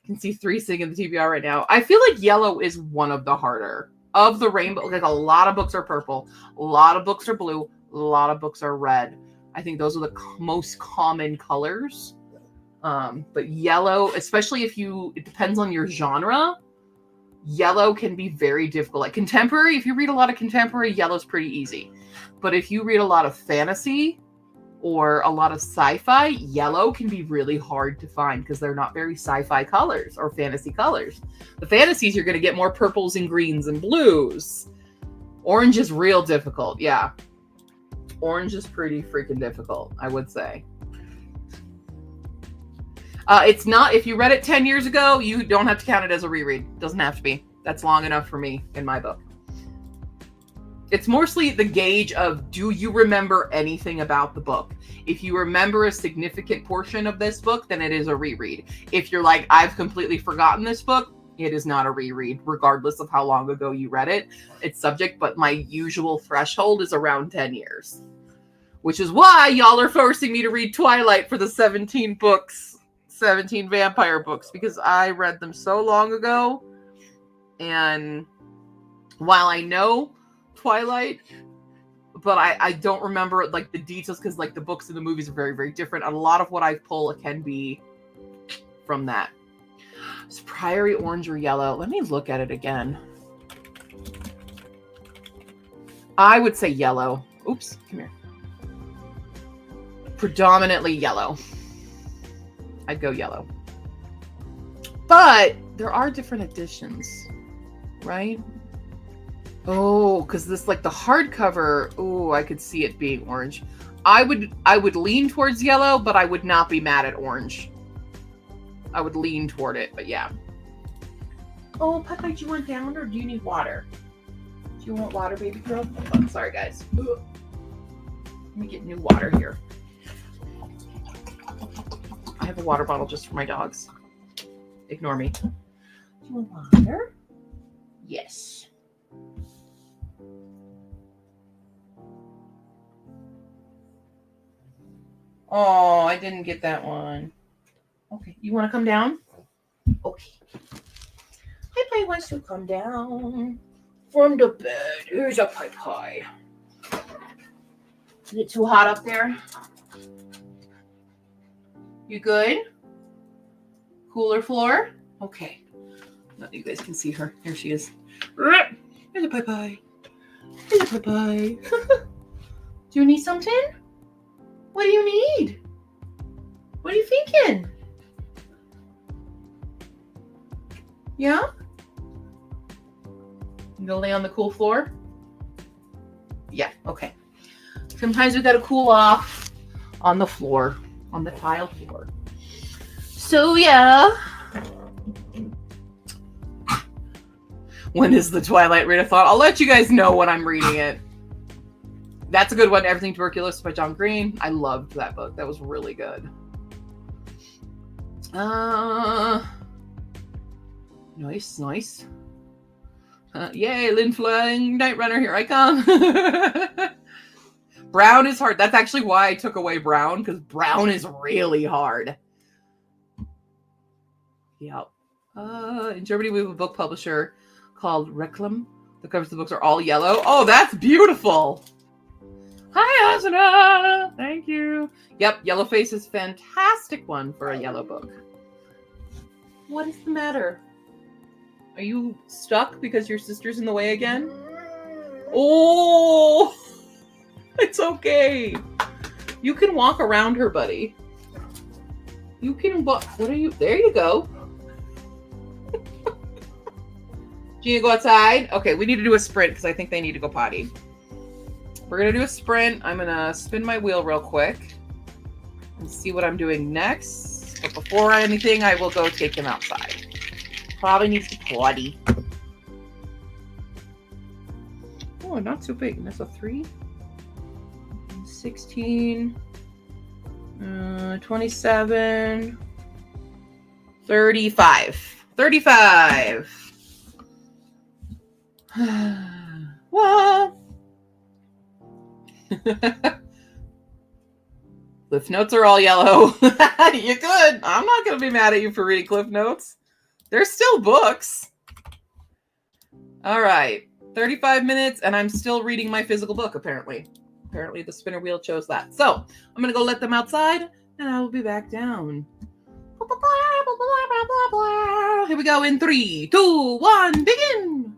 I can see 3 sitting in the TBR right now. I feel like yellow is one of the harder of the rainbow. Like a lot of books are purple, a lot of books are blue, a lot of books are red. I think those are the most common colors. But yellow, especially if it depends on your genre, yellow can be very difficult. Like contemporary, if you read a lot of contemporary, yellow's pretty easy. But if you read a lot of fantasy or a lot of sci-fi, yellow can be really hard to find because they're not very sci-fi colors or fantasy colors. The fantasies, you're going to get more purples and greens and blues. Orange is real difficult. Yeah. Orange is pretty freaking difficult, I would say. It's not, if you read it 10 years ago, you don't have to count it as a reread. Doesn't have to be. That's long enough for me in my book. It's mostly the gauge of, do you remember anything about the book? If you remember a significant portion of this book, then it is a reread. If you're like, I've completely forgotten this book, it is not a reread, regardless of how long ago you read it. It's subject, but my usual threshold is around 10 years. Which is why y'all are forcing me to read Twilight for the 17 books, 17 vampire books, because I read them so long ago. And while I know Twilight, but I don't remember like the details because like the books and the movies are very, very different. And a lot of what I pull can be from that. Is Priory orange or yellow? Let me look at it again. I would say yellow. Oops, come here. Predominantly yellow. I'd go yellow. But there are different editions, right? Oh, because this, like the hardcover, oh, I could see it being orange. I would lean towards yellow, but I would not be mad at orange. I would lean toward it, but yeah. Oh, Peppa, do you want down or do you need water? Do you want water, baby girl? Oh, sorry, guys. Ugh. Let me get new water here. I have a water bottle just for my dogs. Ignore me. Do you want water? Yes. Oh, I didn't get that one. Okay, you want to come down? Okay. Pie wants to come down from the bed. Here's a pie. Is it too hot up there? You good? Cooler floor? Okay. No, you guys can see her. Here she is. Here's a pie. Here's a pie. Do you need something? What do you need? What are you thinking? Yeah? You gonna lay on the cool floor? Yeah, okay. Sometimes we gotta cool off on the floor, on the tile floor. So yeah. When is the Twilight readathon? I'll let you guys know when I'm reading it. That's a good one. Everything Tuberculosis by John Green. I loved that book. That was really good. Nice. Yay, Lynn Flying Night Runner, here I come. Brown is hard. That's actually why I took away Brown, because Brown is really hard. Yep. In Germany, we have a book publisher called Reclam. The covers of the books are all yellow. Oh, that's beautiful. Hi, Asuna. Thank you. Yep, Yellowface is a fantastic one for a yellow book. What is the matter? Are you stuck because your sister's in the way again? Oh, it's okay. You can walk around her, buddy. You can walk. What are you? There you go. Gina, go outside. Okay, we need to do a sprint because I think they need to go potty. We're going to do a sprint. I'm going to spin my wheel real quick and see what I'm doing next. But before anything, I will go take him outside. Probably needs to potty. Oh, not so big. And that's a 3. 16. 27. 35. 35. What? Cliff Notes are all yellow. You could. I'm not going to be mad at you for reading Cliff Notes. They're still books. All right. 35 minutes, and I'm still reading my physical book, apparently. Apparently, the spinner wheel chose that. So, I'm going to go let them outside, and I will be back down. Here we go in 3, 2, 1, begin!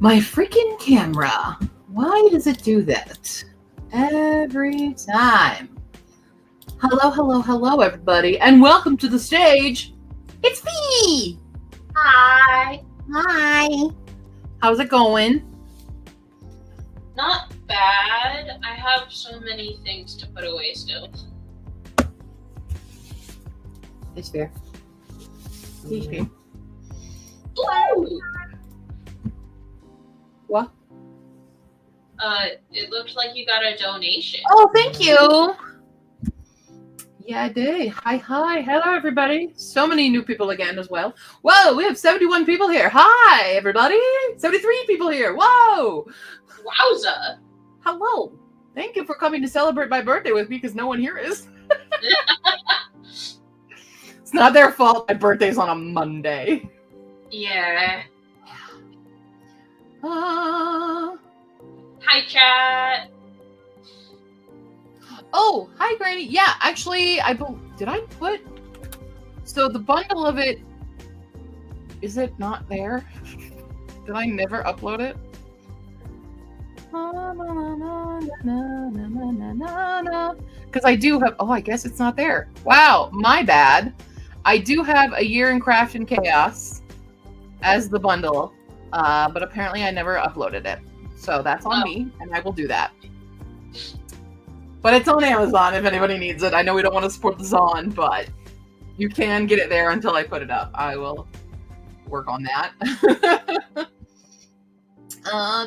My freaking camera. Why does it do that every time? Hello, hello, hello, everybody, and welcome to the stage. It's me. Hi. Hi. How's it going? Not bad. I have so many things to put away still. It's fair. It's fair. Ooh. What? It looked like you got a donation. Oh, thank you. Yeah, I did. Hi. Hello, everybody. So many new people again as well. Whoa, we have 71 people here. Hi, everybody. 73 people here. Whoa. Wowza. Hello. Thank you for coming to celebrate my birthday with me because no one here is. It's not their fault. My birthday's on a Monday. Yeah. Uh, Hi, chat. oh, hi, Granny. Yeah, actually, did I put... So the bundle of it, is it not there? Did I never upload it? Because I do have... Oh, I guess it's not there. Wow, my bad. I do have A Year in Craft and Chaos as the bundle. But apparently I never uploaded it. So that's on me, and I will do that. But it's on Amazon if anybody needs it. I know we don't want to support the Zon, but you can get it there until I put it up. I will work on that. Hi,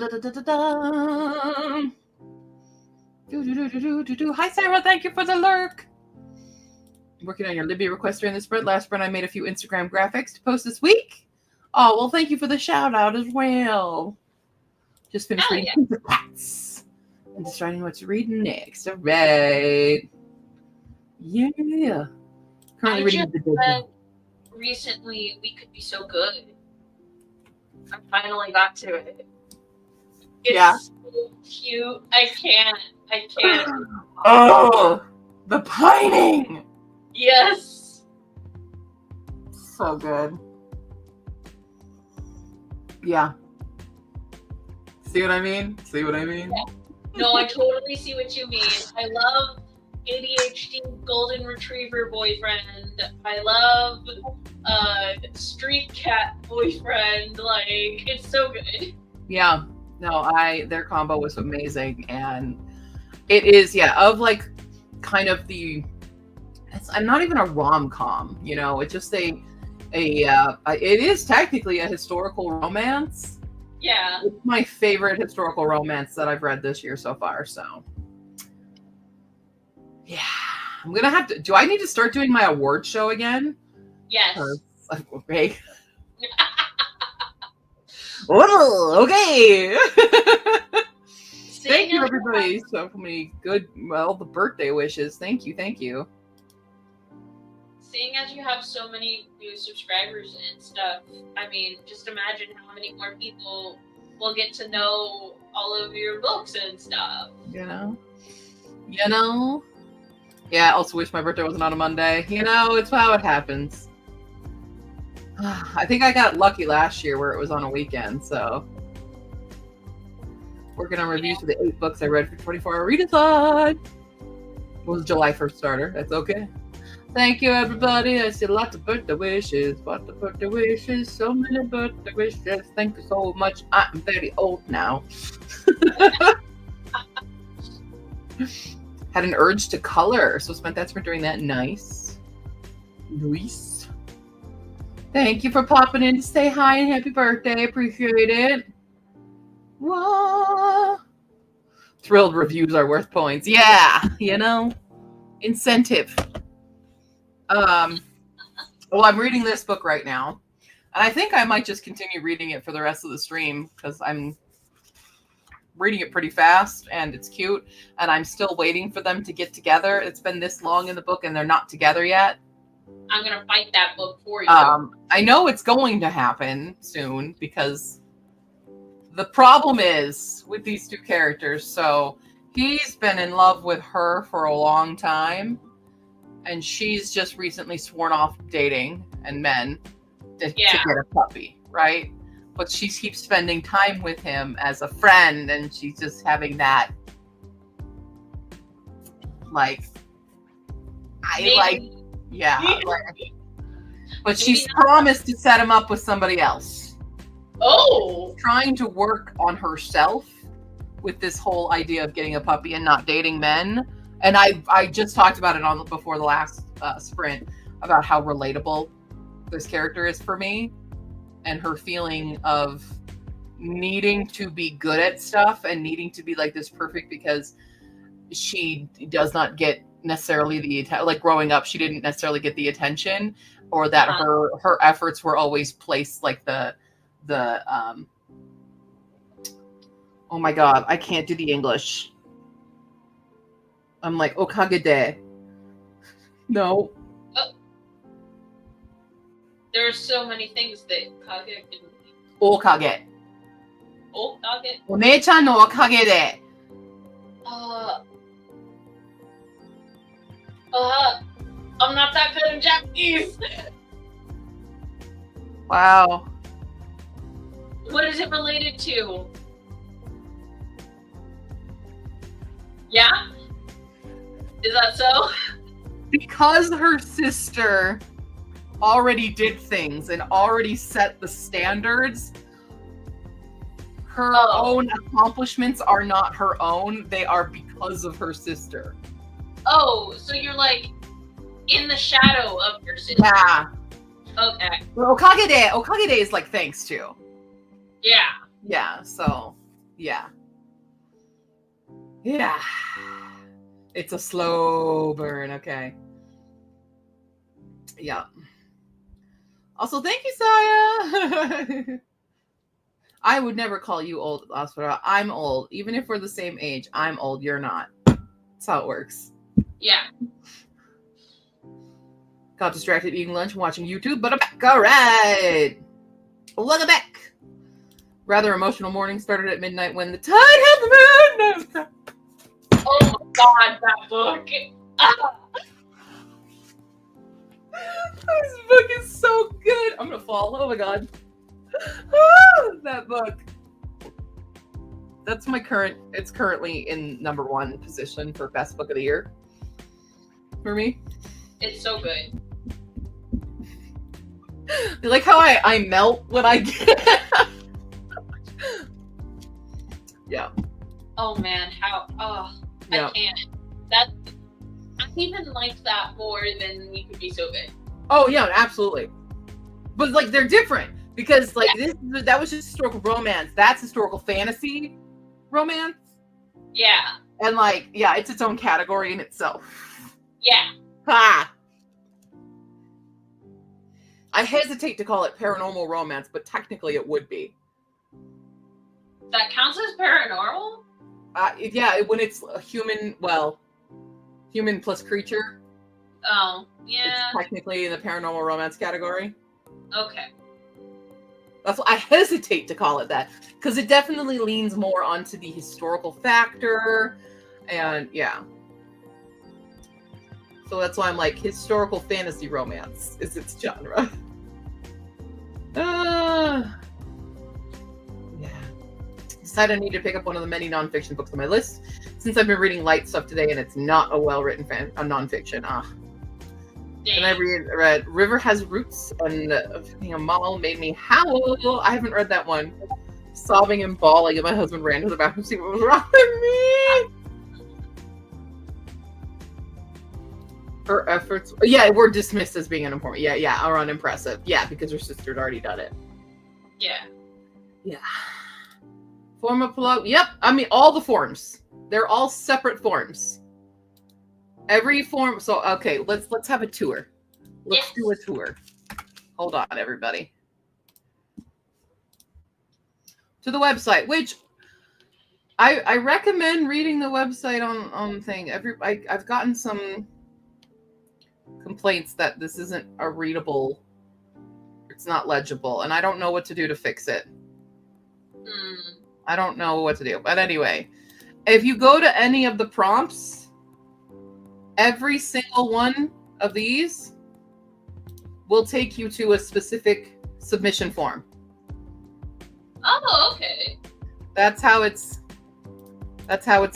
Sarah. Thank you for the lurk. Working on your Libby request during the sprint. Last sprint, I made a few Instagram graphics to post this week. Oh, well, thank you for the shout out as well. Just finished reading Pizza Cats and deciding what to read next. All right. Yeah. Currently reading The read recently We Could Be So Good. I finally got to it. It's so cute. I can't. Oh, the pining. Yes. So good. Yeah. See what I mean? Yeah. No, I totally see what you mean. I love ADHD golden retriever boyfriend. I love street cat boyfriend. Like, it's so good. Yeah. No, their combo was amazing, and it is, of like kind of I'm not even a rom-com, it's just it is technically a historical romance. Yeah. It's my favorite historical romance that I've read this year so far, so. Yeah. I'm going to have to... Do I need to start doing my award show again? Yes. Okay. Okay. Thank you, everybody. So many good, the birthday wishes. Thank you. Seeing as you have so many new subscribers and stuff, I mean, just imagine how many more people will get to know all of your books and stuff. Yeah, I also wish my birthday wasn't on a Monday. It's how it happens. I think I got lucky last year where it was on a weekend, so. Working on reviews for the 8 books I read for 24-hour readathon. It was July 1st starter. That's okay. Thank you, everybody. I see lots of birthday wishes. So many birthday wishes. Thank you so much. I'm very old now. Had an urge to color, so spent that sprint doing that. Nice. Thank you for popping in to say hi and happy birthday. Appreciate it. Whoa. Thrilled reviews are worth points. Yeah, incentive. Well, I'm reading this book right now, and I think I might just continue reading it for the rest of the stream because I'm reading it pretty fast and it's cute, and I'm still waiting for them to get together. It's been this long in the book and they're not together yet. I'm gonna fight that book for you. I know it's going to happen soon because the problem is with these two characters. So He's been in love with her for a long time, and she's just recently sworn off dating and men to get a puppy, right? But she keeps spending time with him as a friend, and she's just having that, like, but she's promised to set him up with somebody else. Oh, Trying to work on herself with this whole idea of getting a puppy and not dating men. And I just talked about it before the last sprint about how relatable this character is for me, and her feeling of needing to be good at stuff and needing to be like this perfect because she does not get necessarily like growing up, she didn't necessarily get the attention, or that her efforts were always placed like the oh my god, I can't do the English. I'm like okagede. No. There are so many things that Kage can do. Okage. Okage? お姉ちゃんのおかげで。I'm not that good in Japanese. Wow. What is it related to? Yeah? Is that so? Because her sister already did things and already set the standards, her own accomplishments are not her own. They are because of her sister. Oh, so you're like in the shadow of your sister. Yeah. Okay. Well, okagede is like thanks to. Yeah. Yeah, so, yeah. Yeah. It's a slow burn, okay. Yeah. Also, thank you, Saya. I would never call you old, Aspera. I'm old. Even if we're the same age, I'm old. You're not. That's how it works. Yeah. Got distracted eating lunch and watching YouTube, but I'm back. All right. Welcome back. Rather emotional morning started at midnight when the tide hit the moon. Oh my god, that book. This book is so good. I'm gonna fall. Oh my god. That book. That's my it's currently in #1 position for best book of the year. For me. It's so good. You like how I melt when I get Yeah. Oh man, yeah. I can't. I even like that more than We Could Be So Good. Oh yeah, absolutely. But like they're different because like that was just historical romance. That's historical fantasy romance. Yeah. And like, yeah, it's its own category in itself. Yeah. Ha! I hesitate to call it paranormal romance, but technically it would be. That counts as paranormal? Yeah, when it's a human plus creature. Oh, yeah. It's technically in the paranormal romance category. Okay. That's why I hesitate to call it that, because it definitely leans more onto the historical factor, and yeah. So that's why I'm like, historical fantasy romance is its genre. Yeah. Decided I need to pick up one of the many nonfiction books on my list, since I've been reading light stuff today, and it's not a well-written nonfiction. And I read River Has Roots, and Mal Made Me Howl. I haven't read that one. Sobbing and bawling, and my husband ran to the bathroom to see what was wrong with me. Her efforts, were dismissed as being unimportant. Yeah, or unimpressive. Yeah, because her sister had already done it. Yeah. Yeah. Form of plug. Yep. I mean, all the forms. They're all separate forms. Every form. So okay, let's have a tour. Let's do a tour. Hold on, everybody. To the website, which I recommend reading the website on thing. I've gotten some complaints that this isn't a readable. It's not legible, and I don't know what to do to fix it. I don't know what to do, but anyway. if you go to any of the prompts, every single one of these will take you to a specific submission form. Oh, okay. That's how it's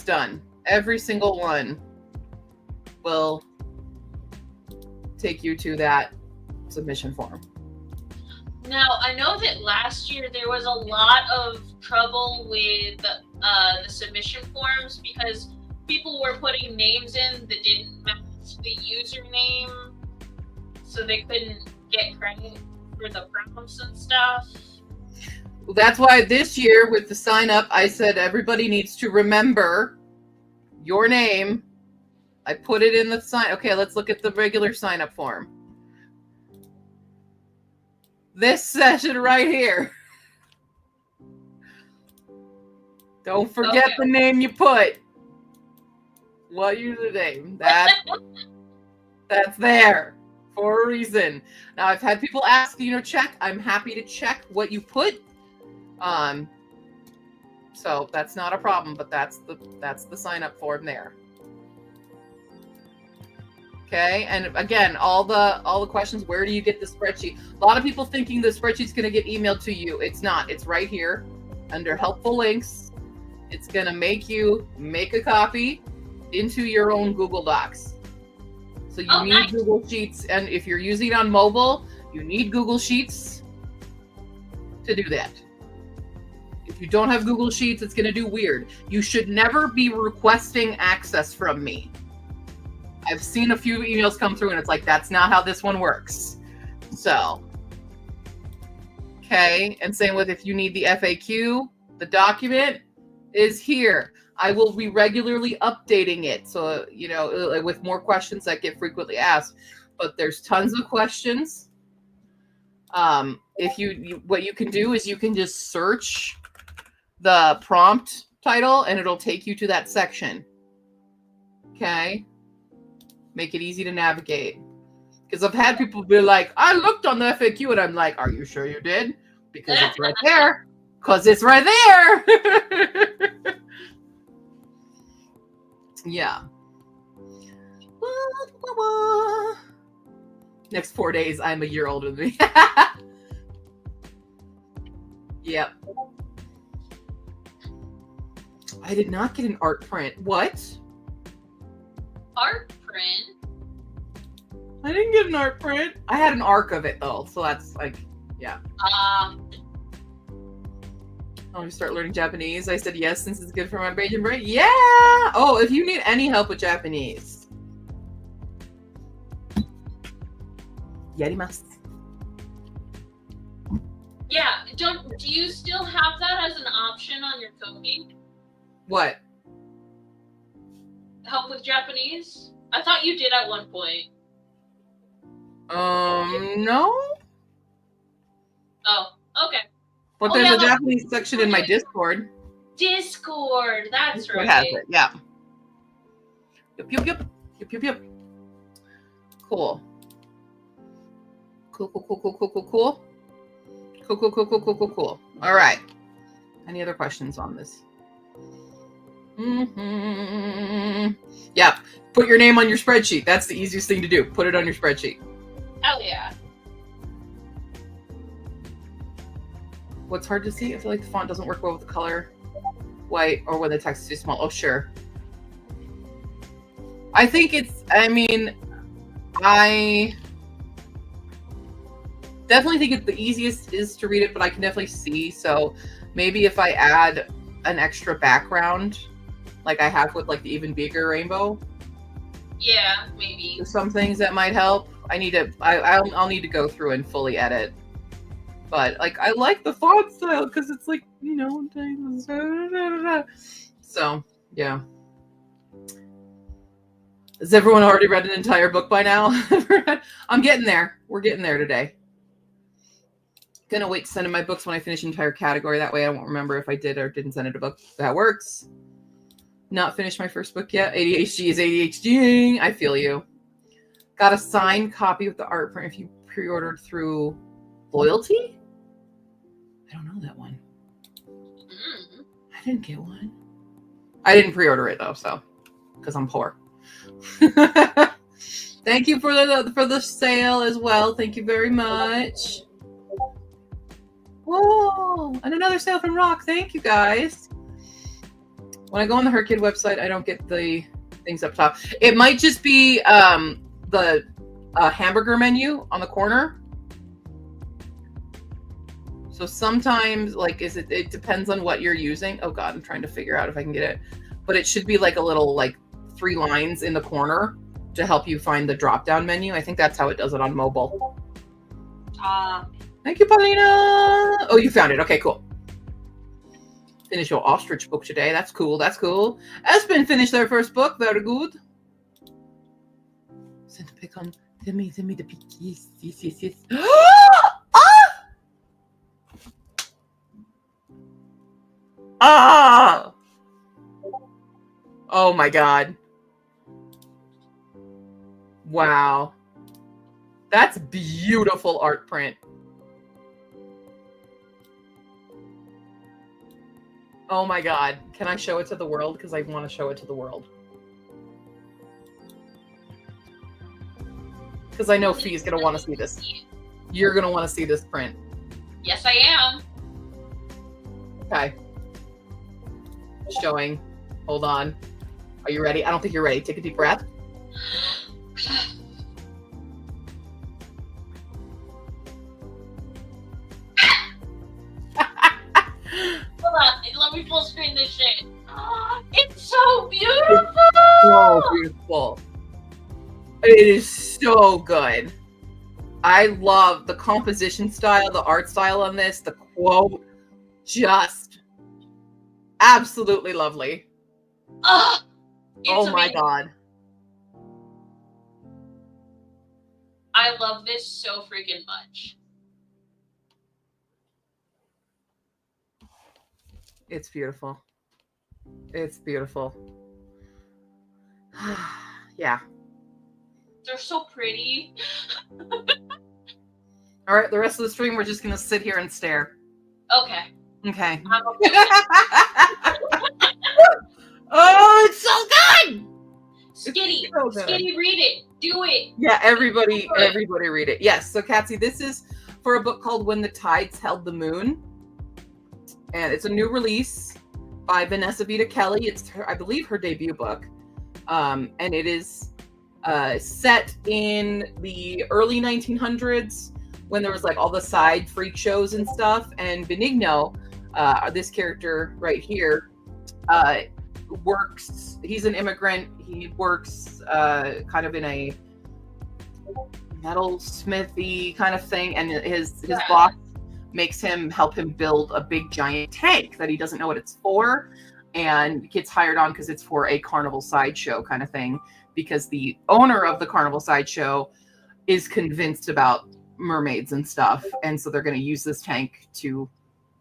done. Every single one will take you to that submission form. Now, I know that last year there was a lot of trouble with the submission forms because people were putting names in that didn't match the username, so they couldn't get credit for the prompts and stuff. Well, that's why this year with the sign up, I said everybody needs to remember your name. I put it in the sign. Okay, let's look at the regular sign up form. This session right here. Don't forget the name you put. What username? That's there for a reason. Now I've had people ask, check. I'm happy to check what you put. So that's not a problem, but that's the sign up form there. Okay, and again, all the questions, where do you get the spreadsheet? A lot of people thinking the spreadsheet's going to get emailed to you. It's not. It's right here under helpful links. It's going to make you make a copy into your own Google Docs. So you need nice. Google Sheets, and if you're using it on mobile, you need Google Sheets to do that. If you don't have Google Sheets, it's going to do weird. You should never be requesting access from me. I've seen a few emails come through and it's like, that's not how this one works. So, okay. And same with if you need the FAQ, the document is here. I will be regularly updating it. So, with more questions that get frequently asked, but there's tons of questions. If what you can do is you can just search the prompt title and it'll take you to that section. Okay. Make it easy to navigate. Because I've had people be like, I looked on the FAQ and I'm like, are you sure you did? Because it's right there. Because it's right there. Yeah. Next 4 days, I'm a year older than me. Yep. I did not get an art print. What? Art print? I didn't get an art print. I had an arc of it though, so that's like, yeah. Oh, you start learning Japanese? I said yes, since it's good for my brain. Yeah. Oh, if you need any help with Japanese, yarimasu. Yeah. Do you still have that as an option on your Koki? What? Help with Japanese? I thought you did at one point. No. Oh, okay. But there's a Japanese section in my Discord. Discord, that's right. It has it, yeah. Yep. Cool. Cool. All right. Any other questions on this? Yeah. Put your name on your spreadsheet. That's the easiest thing to do. Put it on your spreadsheet. Hell yeah. What's hard to see? I feel like the font doesn't work well with the color white or when the text is too small. Oh, sure. I think I definitely think the easiest is to read it, but I can definitely see. So maybe if I add an extra background, like I have with like the even bigger rainbow. Yeah, maybe. Some things that might help. I'll need to go through and fully edit. But like I like the font style because it's like, so yeah. Has everyone already read an entire book by now? I'm getting there. We're getting there today. Gonna wait to send in my books when I finish an entire category. That way I won't remember if I did or didn't send it a book. That works. Not finished my first book yet. ADHD is ADHDing. I feel you. Got a signed copy with the art print if you pre-ordered through Loyalty? I don't know that one. I didn't get one. I didn't pre-order it though, so because I'm poor. Thank you for the sale as well. Thank you very much. Whoa, and another sale from Rock. Thank you guys. When I go on the HRCYED website, I don't get the things up top. It might just be the hamburger menu on the corner. So sometimes, like, it depends on what you're using. Oh God, I'm trying to figure out if I can get it. But it should be like a little, like 3 lines in the corner to help you find the drop-down menu. I think that's how it does it on mobile. Thank you, Paulina. Oh, you found it. Okay, cool. Finish your ostrich book today. That's cool. That's cool. Espen finished their first book. Very good. Send a pic on. Send me the pic. Yes. Ah! Oh my God. Wow. That's beautiful art print. Oh my God. Can I show it to the world? Because I want to show it to the world. Because I know Fee's going to want to see this. You're going to want to see this print. Yes, I am. Okay. Showing. Hold on. Are you ready? I don't think you're ready. Take a deep breath. Hold on. Let me full screen this shit. It's so beautiful. It's so beautiful. It is so good. I love the composition style, the art style on this, the quote. Just absolutely lovely. Oh my amazing. God. I love this so freaking much. It's beautiful. It's beautiful. Yeah. They're so pretty. All right, the rest of the stream, we're just going to sit here and stare. Okay. Okay. I'm okay. Oh, it's so good! Skitty, It's so good. Skitty, read it. Do it. Yeah, everybody read it. Yes, so Katsy, this is for a book called When the Tides Held the Moon. And it's a new release by Vanessa Vita Kelly. It's her, I believe, her debut book. And it is set in the early 1900s when there was like all the side freak shows and stuff. And Benigno, this character right here, works, he's an immigrant. He works kind of in a metal smithy kind of thing. And his boss makes him help him build a big giant tank that he doesn't know what it's for, and gets hired on because it's for a carnival sideshow kind of thing, because the owner of the carnival sideshow is convinced about mermaids and stuff, and so they're going to use this tank to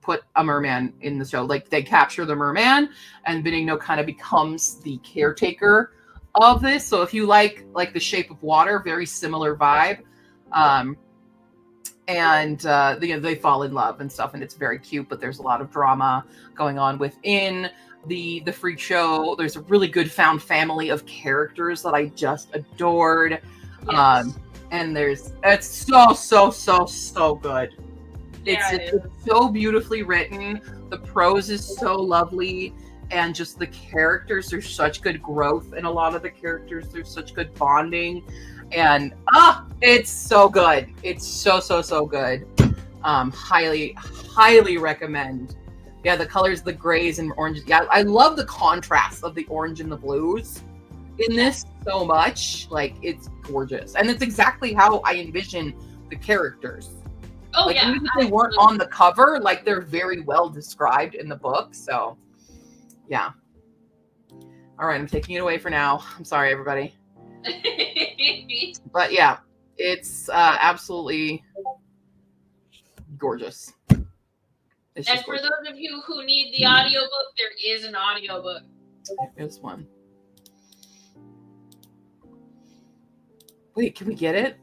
put a merman in the show. Like, they capture the merman, and Benigno kind of becomes the caretaker of this. So if you like The Shape of Water, very similar vibe. And they fall in love and stuff, and it's very cute, but there's a lot of drama going on within the freak show. There's a really good found family of characters that I just adored. Yes. And it's so good. Yeah, It's so beautifully written. The prose is so lovely, and just the characters, there's such good growth in a lot of the characters. There's such good bonding. And it's so good. It's so good. Highly recommend. Yeah, the colors, the grays and oranges. Yeah, I love the contrast of the orange and the blues in this so much. Like, it's gorgeous. And it's exactly how I envision the characters. Oh, like, yeah. Even if they weren't on the cover, like, they're very well described in the book. So, yeah. All right, I'm taking it away for now. I'm sorry, everybody. But yeah, it's absolutely gorgeous. And for those of you who need the audiobook, there is an audiobook. There's one. Wait, can we get it?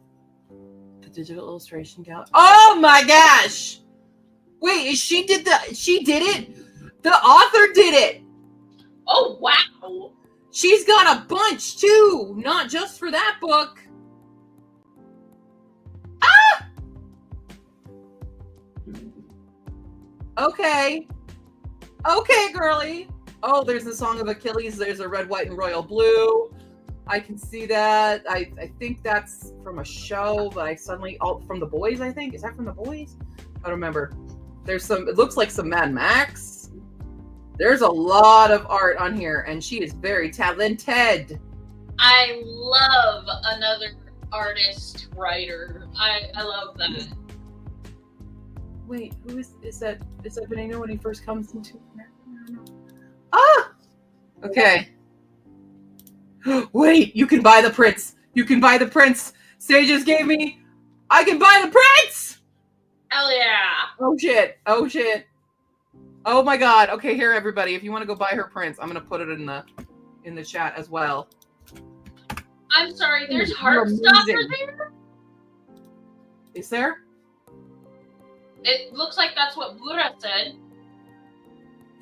The digital illustration gallery. Oh my gosh! Wait, she did it? The author did it! Oh, wow. She's got a bunch too, not just for that book. Ah! Okay. Okay, girly. Oh, there's the Song of Achilles. There's a red, white, and royal blue. I can see that. I think that's from a show, but I suddenly, from The Boys, I think. Is that from The Boys? I don't remember. There's some, it looks like some Mad Max. There's a lot of art on here, and she is very talented. I love another artist writer. I love that. Wait, who is that? Is that Benigno when he first comes into America? Ah! Okay. Wait, you can buy the prince. You can buy the prince. Sages gave me. I can buy the prince! Hell yeah. Oh shit. Oh shit. Oh my god. Okay, here everybody. If you want to go buy her prince, I'm gonna put it in the chat as well. I'm sorry, there's You're Heartstopper amazing. there? Is there? It looks like that's what Buddha said.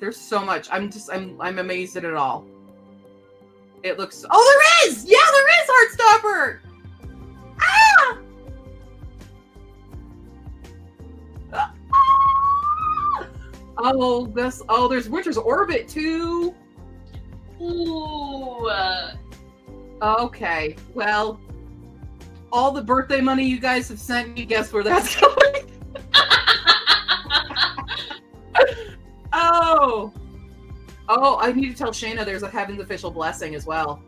There's so much. I'm amazed at it all. It looks. Oh, there is! Yeah, there is Heartstopper! Ah! Oh, this. Oh, there's Winter's Orbit too. Ooh. Okay. Well, all the birthday money you guys have sent me, guess where that's going? Oh. Oh, I need to tell Shayna there's a Heaven's Official Blessing as well.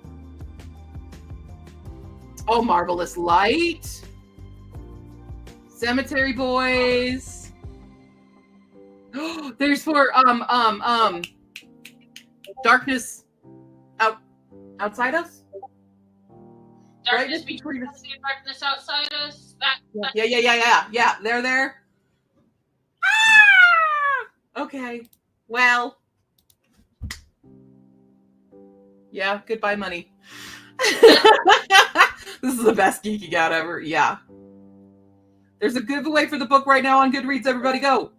Oh, Marvelous Light. Cemetery Boys. There's for Darkness Outside Us. Darkness Right? between us, the darkness outside us. That Yeah. They're there. Ah! Okay. Well. Yeah. Goodbye, money. This is the best geeky out ever. Yeah. There's a giveaway for the book right now on Goodreads. Everybody go.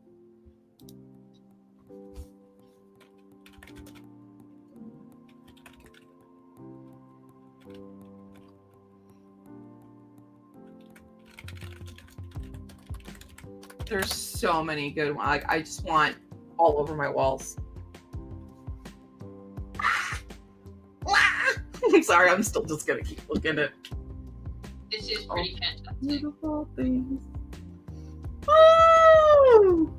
There's so many good ones. I just want all over my walls. I'm sorry, I'm still just gonna keep looking at this is pretty fantastic. beautiful things. Woo!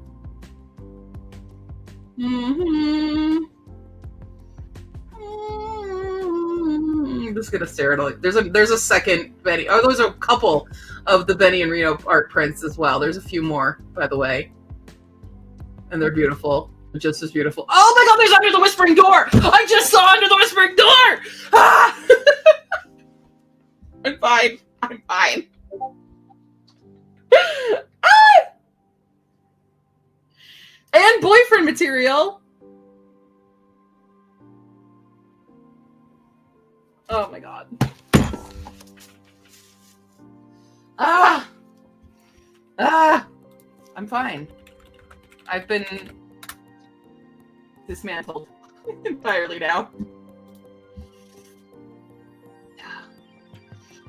I'm just gonna stare at all. There's a second Benny. Oh, there's a couple of the Benny and Reno art prints as well. There's a few more, by the way, and they're beautiful, just as beautiful. Oh my God! There's Under the Whispering Door. I just saw Under the Whispering Door. Ah! I'm fine. I'm fine. Ah! And boyfriend material. Oh my God. I'm fine. I've been dismantled entirely now.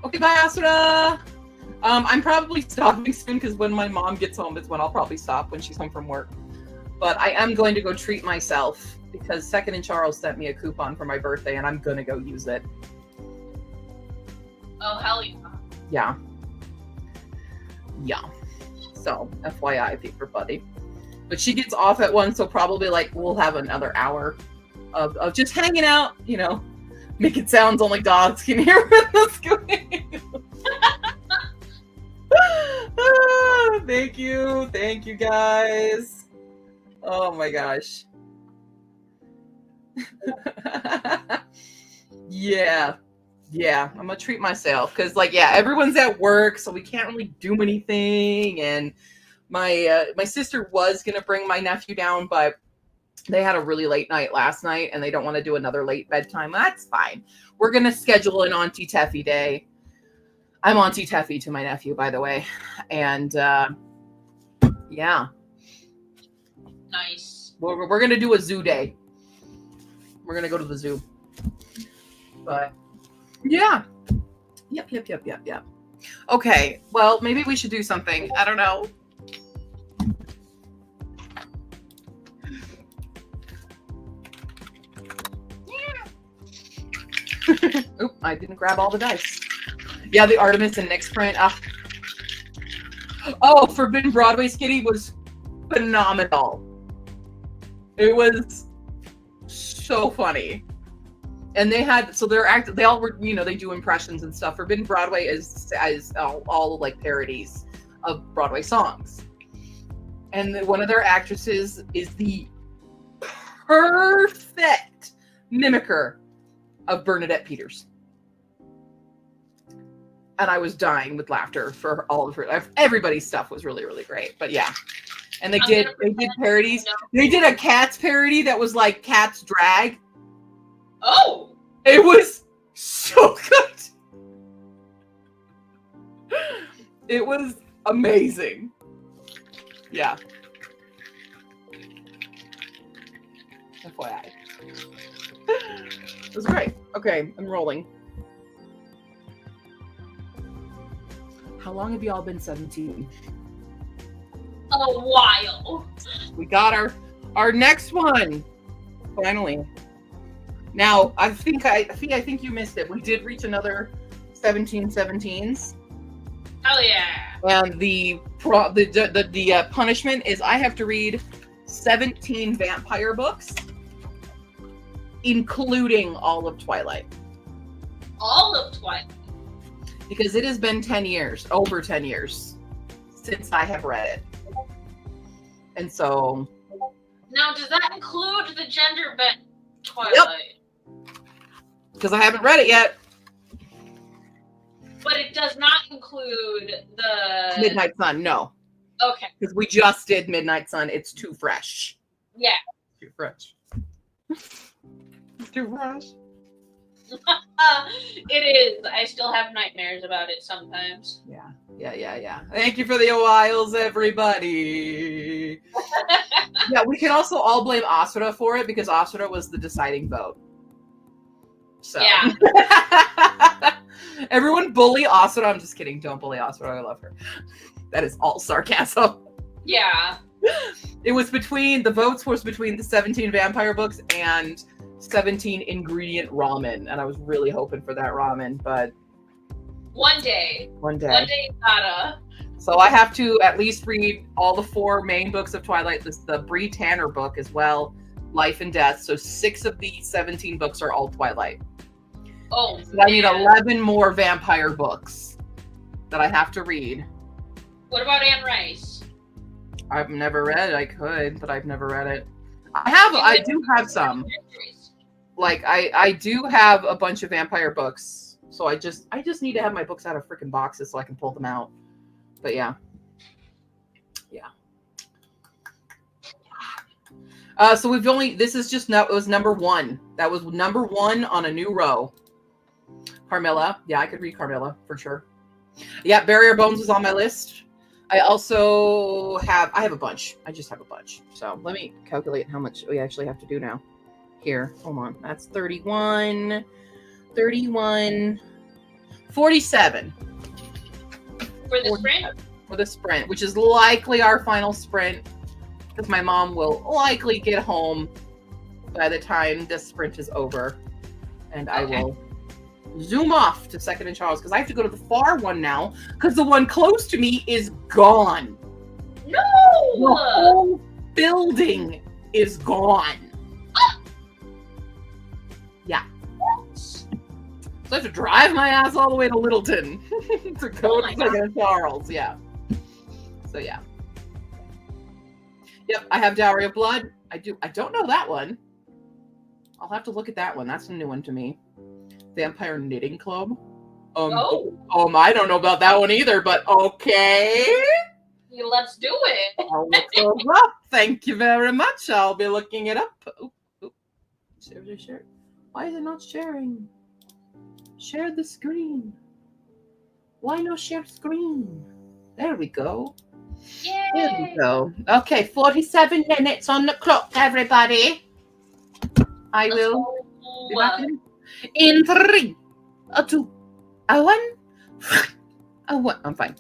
Okay, bye, Asura. I'm probably stopping soon because when my mom gets home is when I'll probably stop when she's home from work. But I am going to go treat myself because Second and Charles sent me a coupon for my birthday and I'm going to go use it. Oh, hell yeah. Yeah. Yeah. So, FYI, paper buddy. But she gets off at 1, so probably like we'll have another hour of just hanging out, you know, making sounds only dogs can hear with us going. Thank you. Thank you, guys. Oh my gosh. Yeah. Yeah, I'm gonna treat myself because, like, yeah, everyone's at work, so we can't really do anything. And my sister was gonna bring my nephew down, but they had a really late night last night, and they don't want to do another late bedtime. That's fine. We're gonna schedule an Auntie Teffy day. I'm Auntie Teffy to my nephew, by the way, and yeah, nice. we're gonna do a zoo day. We're gonna go to the zoo. But yeah. Yep. Okay. Well, maybe we should do something. I don't know. Oop, I didn't grab all the dice. Yeah, the Artemis and Nyx print. Oh, Forbidden Broadway Skitty was phenomenal. It was so funny. And they had, so they all were, they do impressions and stuff. Forbidden Broadway is all like parodies of Broadway songs. And one of their actresses is the perfect mimicker of Bernadette Peters. And I was dying with laughter for all of her. Everybody's stuff was really, really great. But yeah. And they did parodies. They did a Cats parody that was like Cats drag. Oh! It was so good. It was amazing. Yeah. FYI. It was great. Okay, I'm rolling. How long have y'all been 17? A while. We got our next one. Finally. Now, I think you missed it. We did reach another 1717s. Oh yeah. And the punishment is I have to read 17 vampire books, including all of Twilight. All of Twilight. Because it has been 10 years, over 10 years, since I have read it. And so... Now, does that include the gender bent Twilight? Yep. Because I haven't read it yet. But it does not include the... Midnight Sun, no. Okay. Because we just did Midnight Sun. It's too fresh. Yeah. Too fresh. Too fresh. It is. I still have nightmares about it sometimes. Yeah. Thank you for the whiles, everybody. Yeah, we can also all blame Asura for it because Asura was the deciding vote. So. Yeah. Everyone bully Asura. I'm just kidding. Don't bully Asura. I love her. That is all sarcasm. Yeah. The votes was between the 17 vampire books and 17 ingredient ramen, and I was really hoping for that ramen, but one day gotta. So I have to at least read all the 4 main books of Twilight, the Bree Tanner book as well, Life and Death. So 6 of the 17 books are all Twilight. Oh, so I need 11 more vampire books that I have to read. What about Anne Rice? I've never read it. I could, but I've never read it. I do have some. Like I do have a bunch of vampire books, so I just need to have my books out of freaking boxes so I can pull them out. But yeah. So it was number 1. That was number 1 on a new row. Carmilla, yeah, I could read Carmilla for sure. Yeah, Barrier Bones was on my list. I also have a bunch. I just have a bunch. So let me calculate how much we actually have to do now. Here, hold on. That's 31, 47. For the sprint? For the sprint, which is likely our final sprint, because my mom will likely get home by the time this sprint is over. And I will zoom off to Second and Charles, because I have to go to the far one now, because the one close to me is gone. No! The whole building is gone. Yeah. So I have to drive my ass all the way to Littleton to go to Second and Charles. Yeah. So yeah. Yep, I have Dowry of Blood. I don't know that one. I'll have to look at that one. That's a new one to me. Vampire Knitting Club. I don't know about that one either, but okay. Yeah, let's do it. I'll look those up. Thank you very much. I'll be looking it up. Share. Why is it not sharing? Share the screen. Why no share screen? There we go. Yay. There we go. Okay, 47 minutes on the clock, everybody. I Let's will go. be back in 3, a 2, a 1, a 1. I'm fine.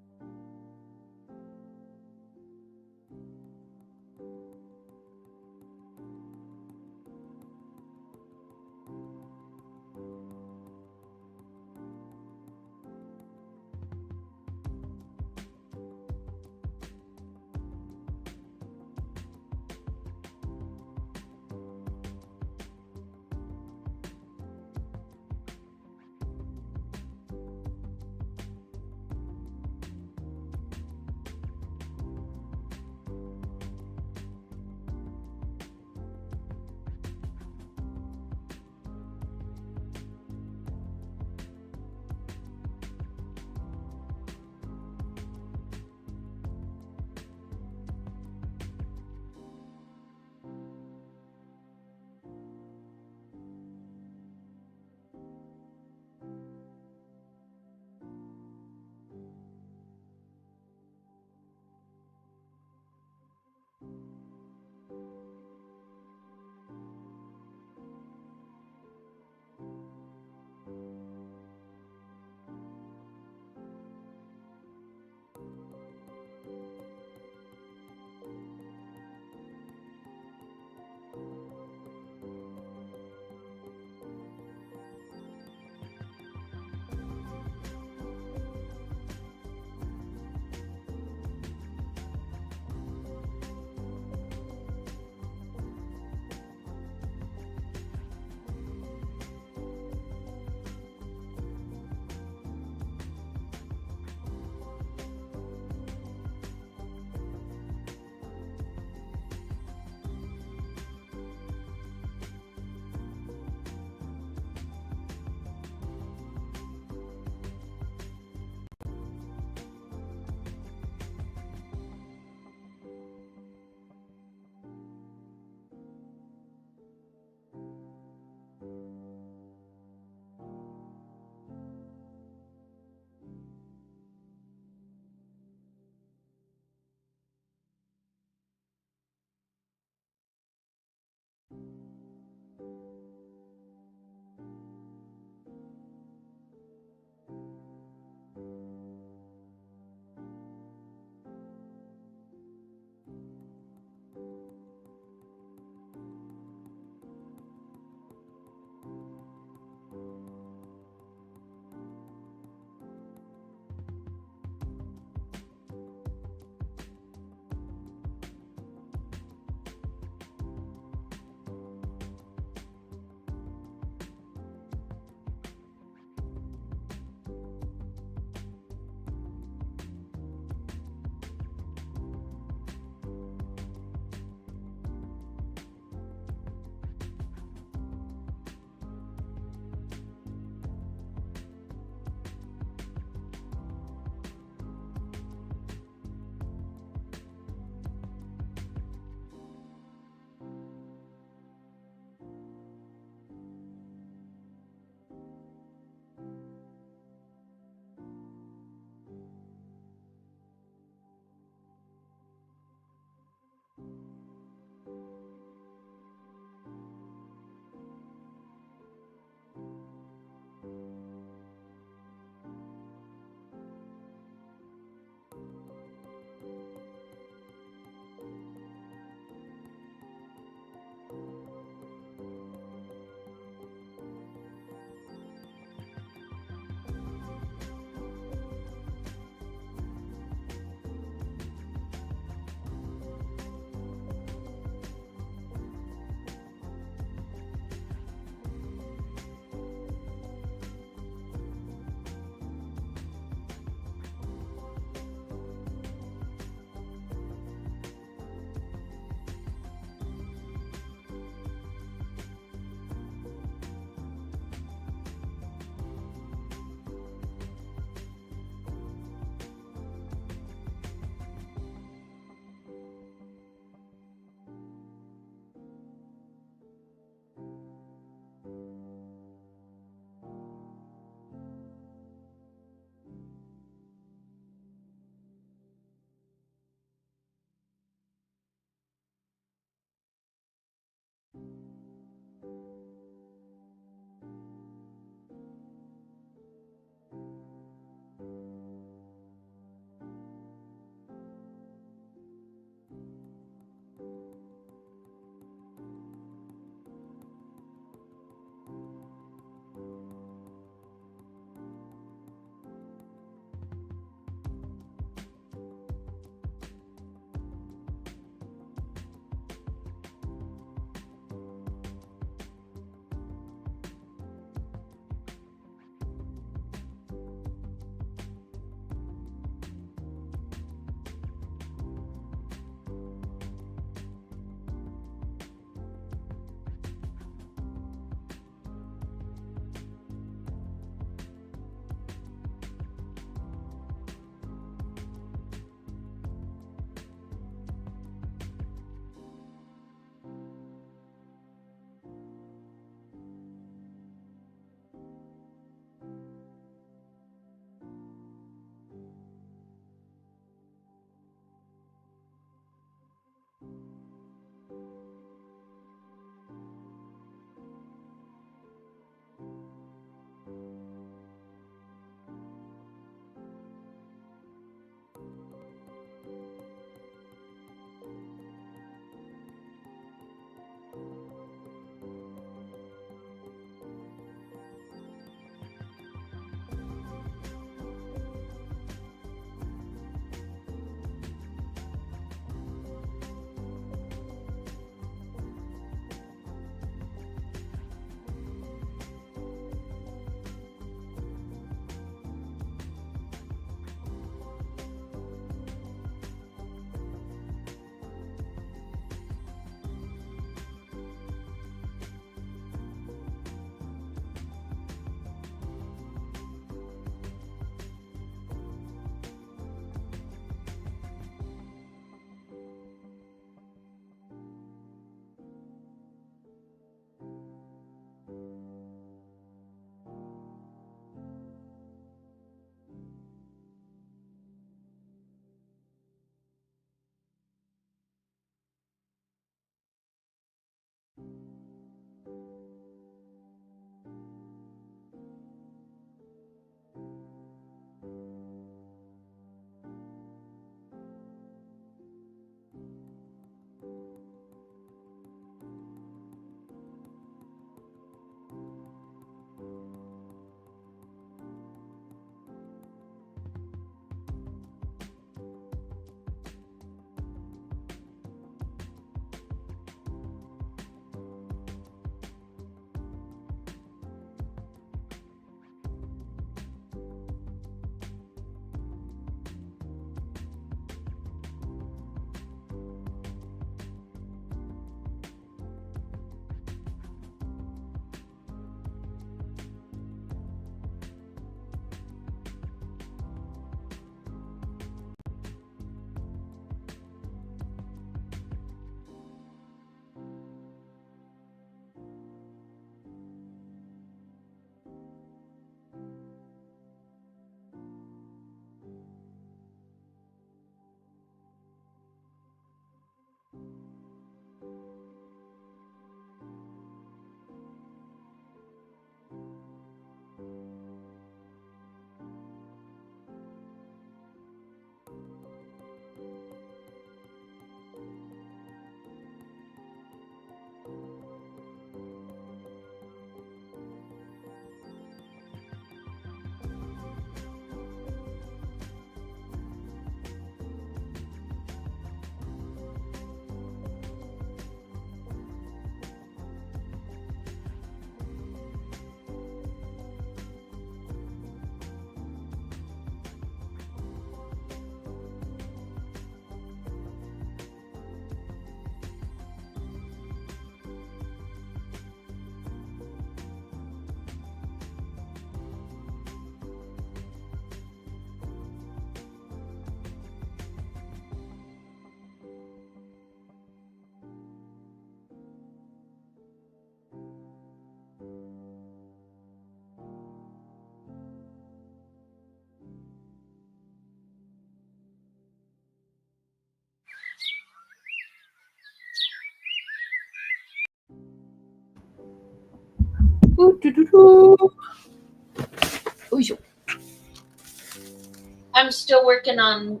I'm still working on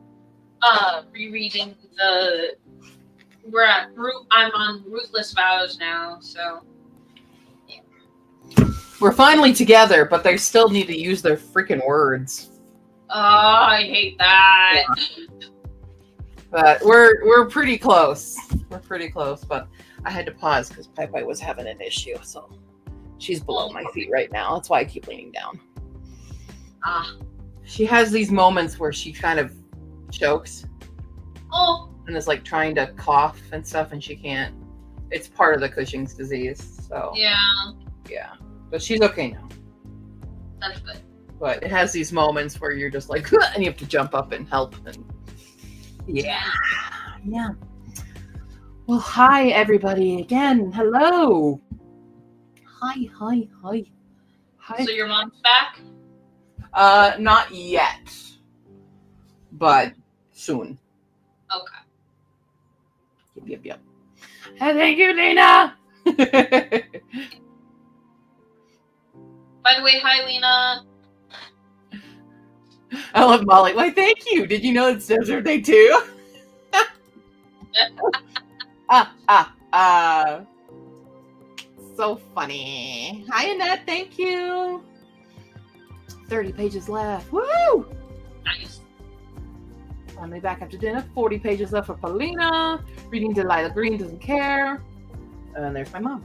rereading the. I'm on Ruthless Vows now, so. We're finally together, but they still need to use their freaking words. Oh, I hate that. Yeah. But we're pretty close. We're pretty close, but I had to pause because Pai was having an issue, so she's below my feet right now. That's why I keep leaning down. She has these moments where she kind of chokes. Oh. And is like trying to cough and stuff, and she can't. It's part of the Cushing's disease, so. Yeah. But she's okay now. That's good. But it has these moments where you're just like, and you have to jump up and help. And yeah. Well, hi everybody again. Hello. Hi. So your mom's back? Not yet, but soon. Okay. Yep. And thank you, Lena. By the way, hi, Lena. I love Molly. Why, thank you. Did you know it's Desert Day too? So funny. Hi, Annette. Thank you. 30 pages left. Woo! Nice. Finally back after dinner. 40 pages left for Paulina. Reading Delilah Green Doesn't Care. And there's my mom.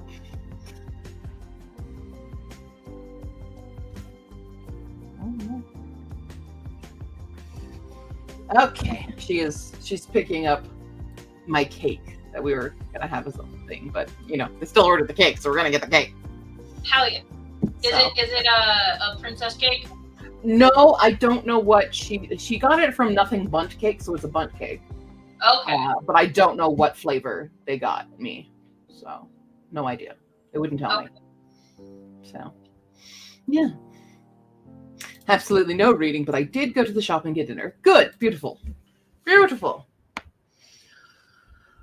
Okay, she's picking up my cake that we were gonna have as a thing, but they still ordered the cake, so we're gonna get the cake. Hell yeah! Is it a princess cake? No, I don't know what she got it from Nothing Bundt Cake, so it's a bundt cake. Okay. But I don't know what flavor they got me, so no idea. They wouldn't tell me. So yeah. Absolutely no reading, but I did go to the shop and get dinner. Good. Beautiful.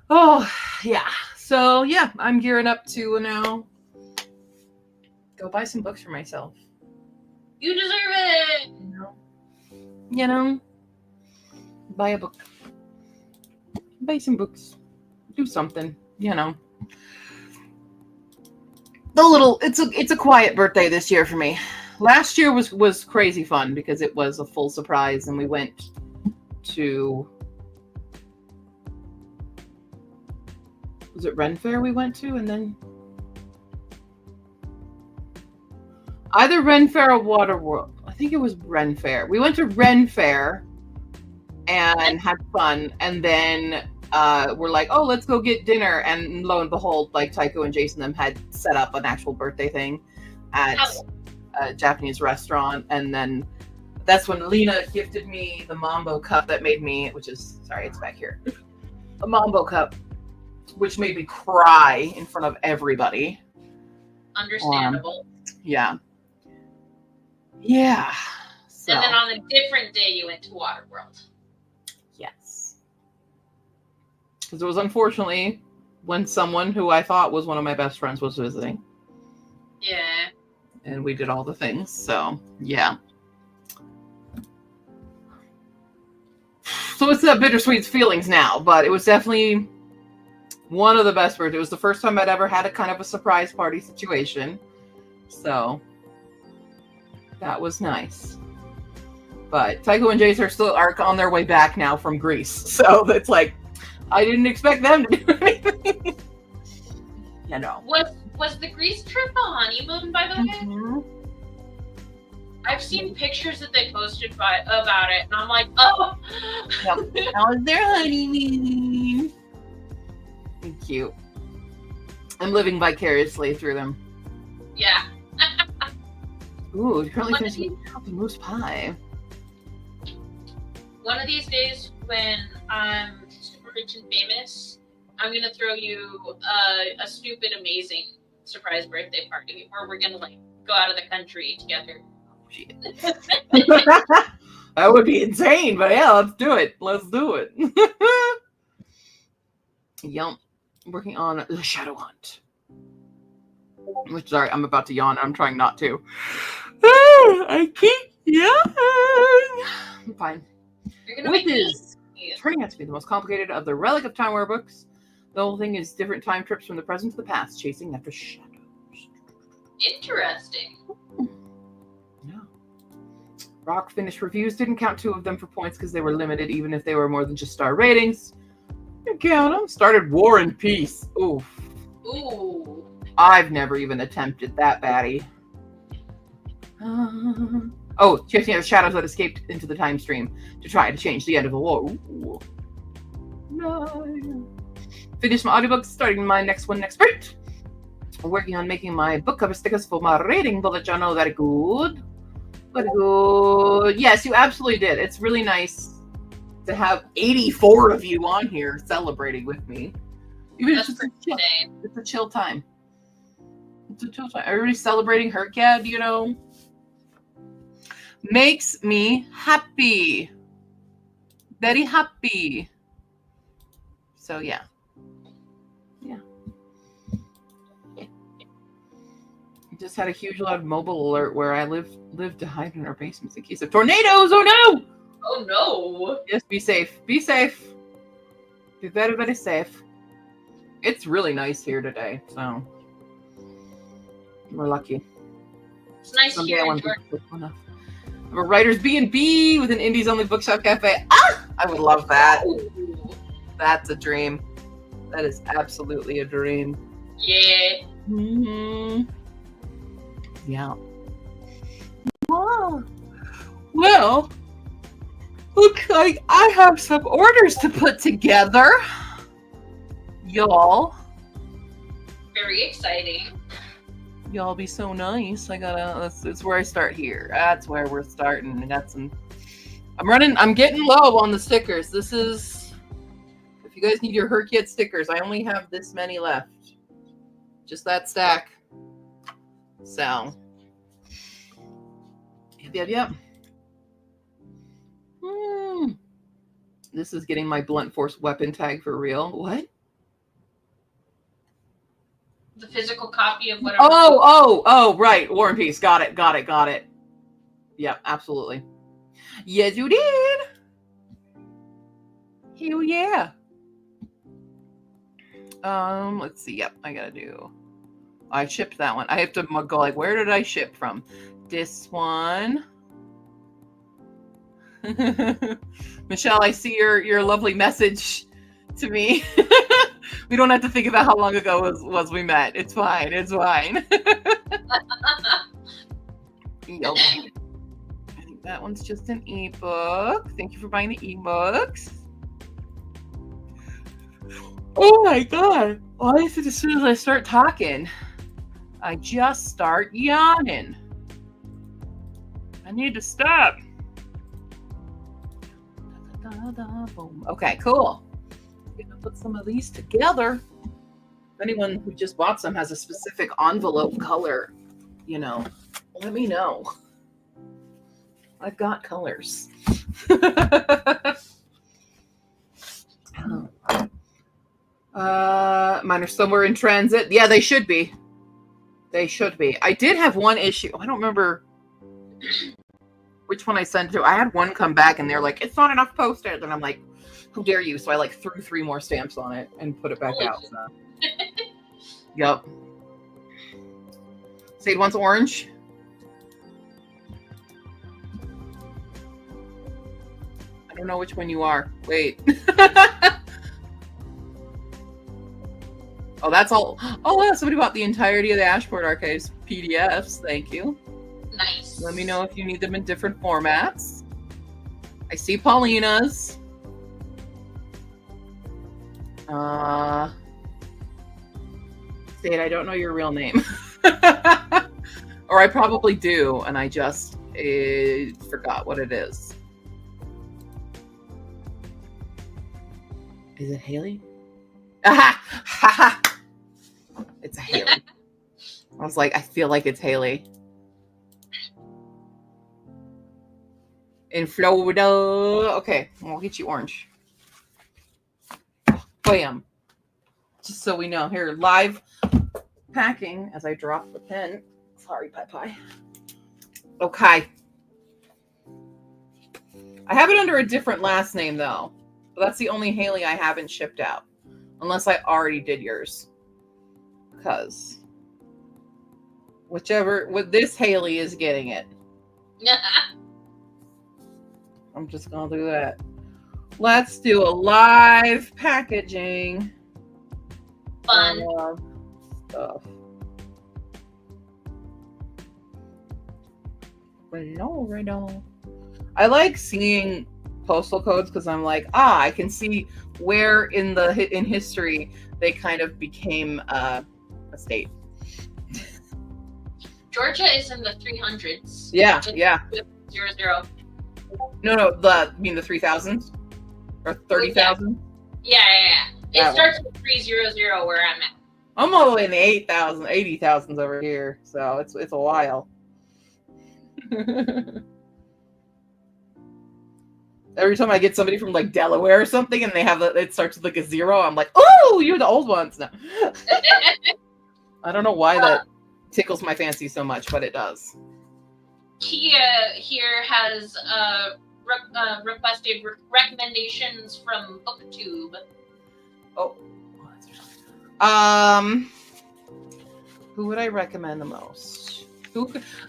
Oh, yeah. So, yeah, I'm gearing up to now go buy some books for myself. You deserve it! Buy a book. Buy some books. Do something, It's a quiet birthday this year for me. Last year was crazy fun because it was a full surprise, and we went to, was it Ren Fair we went to, and then either Ren Fair or Waterworld. I think it was Ren Fair. We went to Ren Fair and had fun, and then we're like, oh, let's go get dinner, and lo and behold, like Tycho and Jason them had set up an actual birthday thing at a Japanese restaurant, and then that's when Lena gifted me the Mambo cup that made me, it's back here, a Mambo cup, which made me cry in front of everybody. Understandable. Yeah. So. And then on a different day, you went to Waterworld. Yes. Because it was unfortunately when someone who I thought was one of my best friends was visiting. Yeah. And we did all the things, so yeah. So it's that bittersweet feelings now, but it was definitely one of the best birthdays. It was the first time I'd ever had a kind of a surprise party situation, so that was nice. But Tycho and Jace are on their way back now from Greece, so it's like I didn't expect them to do anything. Was the Greece trip a honeymoon, by the way? Mm-hmm. I've seen pictures that they posted about it, and I'm like, oh! Yep. That was their honeymoon. Cute. I'm living vicariously through them. Yeah. Ooh, you're currently finishing the moose pie. One of these days, when I'm super rich and famous, I'm gonna throw you a stupid, amazing surprise birthday party where we're gonna go out of the country together. That would be insane, but yeah, let's do it. Yum. Working on the Shadow Hunt. Sorry, I'm about to yawn. I'm trying not to. I keep yawning. I'm fine. Which is turning out to be the most complicated of the Relic of Time War books. The whole thing is different time trips from the present to the past, chasing after shadows. Interesting. Yeah. Rock finished reviews didn't count 2 of them for points because they were limited, even if they were more than just star ratings. You count them. Started War and Peace. Oof. Ooh. I've never even attempted that baddie. Chasing the shadows that escaped into the time stream to try to change the end of the war. Ooh. No. Finished my audiobooks, starting my next one next spring. I'm working on making my book cover stickers for my rating bullet journal. Very good. Very good. Yes, you absolutely did. It's really nice to have 84 of you on here celebrating with me. Even if it's a chill time. It's a chill time. Everybody's celebrating HRCYED, you know. Makes me happy. Very happy. So yeah. Yeah. Just had a huge loud mobile alert where I live to hide in our basements in case of tornadoes. Oh no! Oh no! Yes, be safe. Be safe. Be very, very safe. It's really nice here today, so we're lucky. It's nice here in Georgia. A writer's B&B with an indies-only bookshop cafe. Ah! I would love that. Ooh. That's a dream. That is absolutely a dream. Yeah. Mm-hmm. Yeah. Oh. Well, looks like I have some orders to put together. Y'all. Very exciting. Y'all be so nice. That's where I start here. That's where we're starting. I got some. I'm getting low on the stickers. This is, if you guys need your HRCYED stickers, I only have this many left. Just that stack. So. Yep. This is getting my blunt force weapon tag for real. What? The physical copy of whatever. Oh, right. War and Peace. Got it. Yep, absolutely. Yes, you did. Hell yeah. Let's see. Yep, I shipped that one. I have to go like, where did I ship from? This one. Michelle, I see your lovely message to me. We don't have to think about how long ago was we met. It's fine. Nope. I think that one's just an ebook. Thank you for buying the ebooks. Oh my god. Why is it as soon as I start talking, I just start yawning? I need to stop. Okay, cool. I'm gonna put some of these together. If anyone who just bought some has a specific envelope color, let me know. I've got colors. Mine are somewhere in transit. Yeah, they should be. I did have one issue. I don't remember which one I sent to. I had one come back and they're like, it's not enough postage. And I'm like, how dare you? So I threw 3 more stamps on it and put it back out. So. Yep. Sade wants orange. I don't know which one you are. Wait. Oh, that's all. Oh, yeah, somebody bought the entirety of the Ashport Archives PDFs. Thank you. Nice. Let me know if you need them in different formats. I see Paulina's. Sade, I don't know your real name. Or I probably do, and I just forgot what it is. Is it Haley? Aha! Ha! It's a Haley. I was like, I feel like it's Haley. In Florida. Okay, I'll get you orange. Bam. Just so we know. Here, live packing as I drop the pen. Sorry, Pie. Okay. I have it under a different last name, though. But that's the only Haley I haven't shipped out. Unless I already did yours. Because this Haley is getting it. I'm just going to do that. Let's do a live packaging. Fun. Stuff. Right. I like seeing postal codes because I'm like, I can see where in history they kind of became a state. Georgia is in the 300s. Yeah. 00. No, you mean the 3000s or 30,000? Yeah. It starts with 300 where I'm at. I'm all the way in the 80,000s over here, so it's a while. Every time I get somebody from like Delaware or something and they have it starts with like a 0, I'm like, oh, you're the old ones now. I don't know why that tickles my fancy so much, but it does. Kia here has requested recommendations from BookTube. Oh. Who would I recommend the most?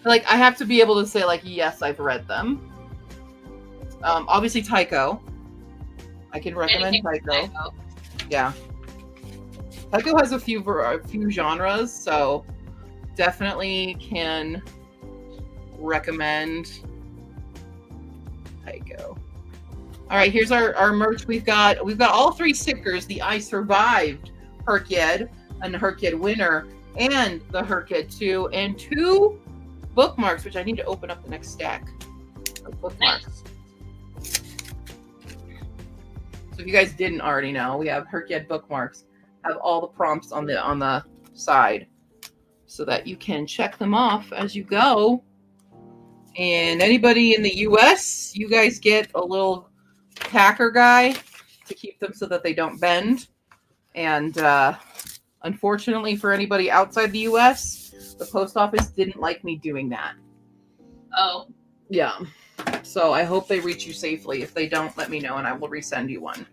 I have to be able to say like, yes, I've read them. Obviously Tycho. I can recommend Tycho. Yeah. Tycho has a few genres, so definitely can recommend Tycho. All right, here's our merch. We've got all 3 stickers: the I Survived HRCYED and the HRCYED winner, and the HRCYED 2, and 2 bookmarks, which I need to open up the next stack of bookmarks. Nice. So if you guys didn't already know, we have HRCYED bookmarks, have all the prompts on the side so that you can check them off as you go. And anybody in the US, you guys get a little packer guy to keep them so that they don't bend. And unfortunately for anybody outside the US, the post office didn't like me doing that. Oh. Yeah. So I hope they reach you safely. If they don't, let me know and I will resend you one.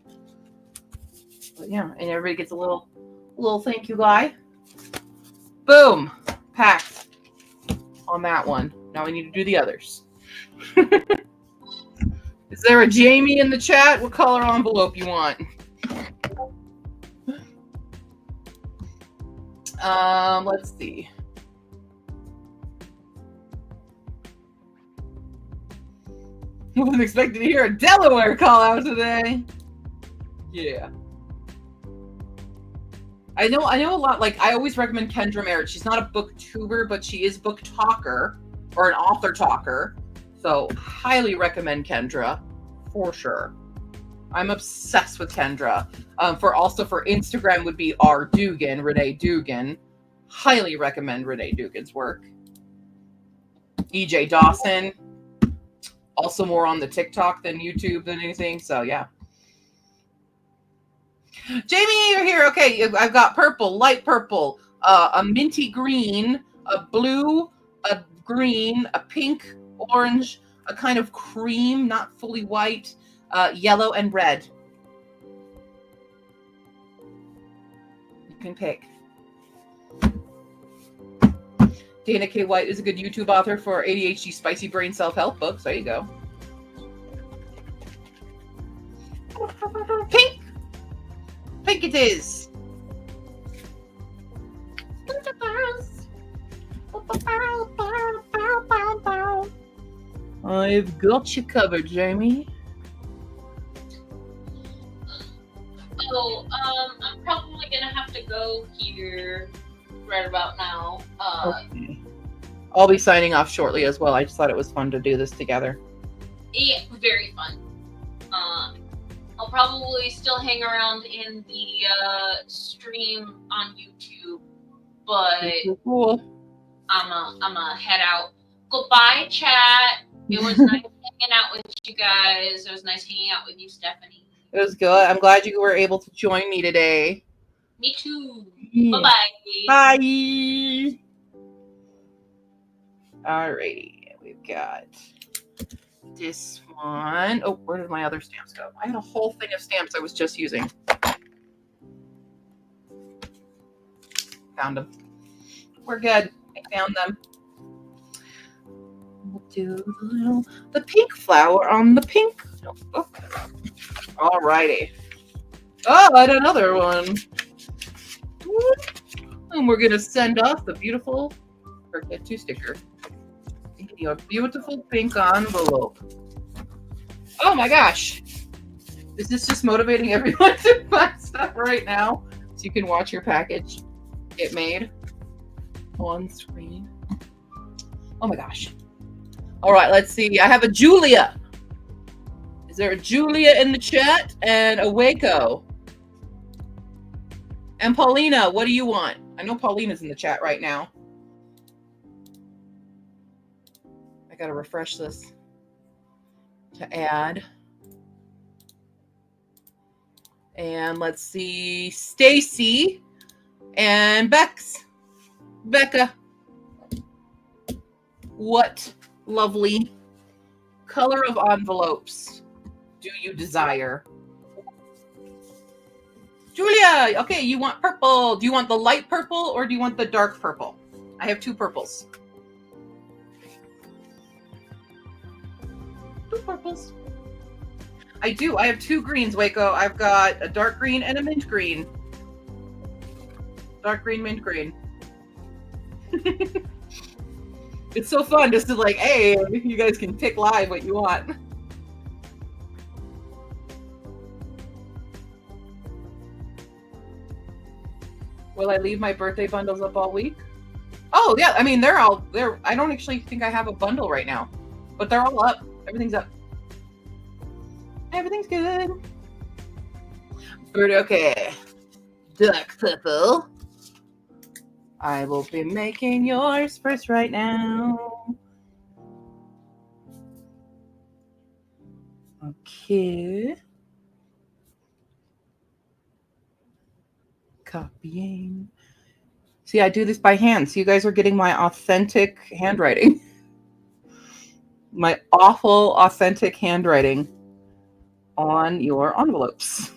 But yeah, and everybody gets a little thank you guy. Boom. Packed on that one. Now we need to do the others. Is there a Jamie in the chat? What color envelope you want? Let's see. I wasn't expecting to hear a Delaware call out today. Yeah. I know a lot. Like, I always recommend Kendra Merritt. She's not a booktuber, but she is book talker or an author talker. So highly recommend Kendra for sure. I'm obsessed with Kendra. For Instagram would be R Dugan, Renee Dugan. Highly recommend Renee Dugan's work. EJ Dawson. Also more on the TikTok than YouTube than anything. So yeah. Jamie, you're here. Okay, I've got purple, light purple, a minty green, a blue, a green, a pink, orange, a kind of cream, not fully white, yellow, and red. You can pick. Dana K. White is a good YouTube author for ADHD spicy brain self-help books. There you go. Pink. Pink it is. I've got you covered, Jamie. Oh, I'm probably gonna have to go here right about now. Okay. I'll be signing off shortly as well. I just thought it was fun to do this together. Yeah, very fun. I'll probably still hang around in the stream on YouTube, but cool. I'm head out. Goodbye, chat. It was nice hanging out with you guys. It was nice hanging out with you, Stephanie. It was good. I'm glad you were able to join me today. Me too. Bye-bye. Bye. Alrighty, we've got this one. Oh, where did my other stamps go? I had a whole thing of stamps I was just using. Found them. We're good. I found them. We'll do the pink flower on the pink notebook. Alrighty. Oh, I had another one. And we're gonna send off the beautiful Get to sticker. Your beautiful pink envelope. Oh my gosh. Is this just motivating everyone to buy stuff right now? So you can watch your package get made on screen. Oh my gosh. All right, let's see. I have a Julia. Is there a Julia in the chat? And a Waco. And Paulina, what do you want? I know Paulina's in the chat right now. I gotta refresh this to add. And let's see, Stacy and Becca. What lovely color of envelopes do you desire? Julia, okay, you want purple. Do you want the light purple or do you want the dark purple? I have two purples. Two purples. I do. I have two greens, Waco. I've got a dark green and a mint green. Dark green, mint green. It's so fun just to like, hey, you guys can pick live what you want. Will I leave my birthday bundles up all week? Oh, yeah. I mean, they're all there. I don't actually think I have a bundle right now, but they're all up. Everything's up. Everything's good. Okay. Dark purple. I will be making yours first right now. Okay. Copying. See, I do this by hand. So you guys are getting my authentic handwriting. My awful, authentic handwriting on your envelopes.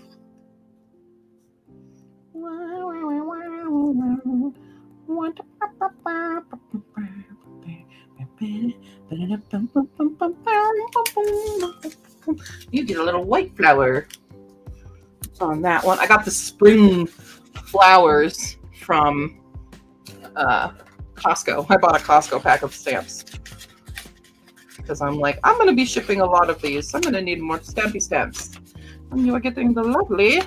You get a little white flower on that one. I got the spring flowers from Costco. I bought a Costco pack of stamps because I'm like, I'm going to be shipping a lot of these. I'm going to need more stampy stamps. And you are getting the lovely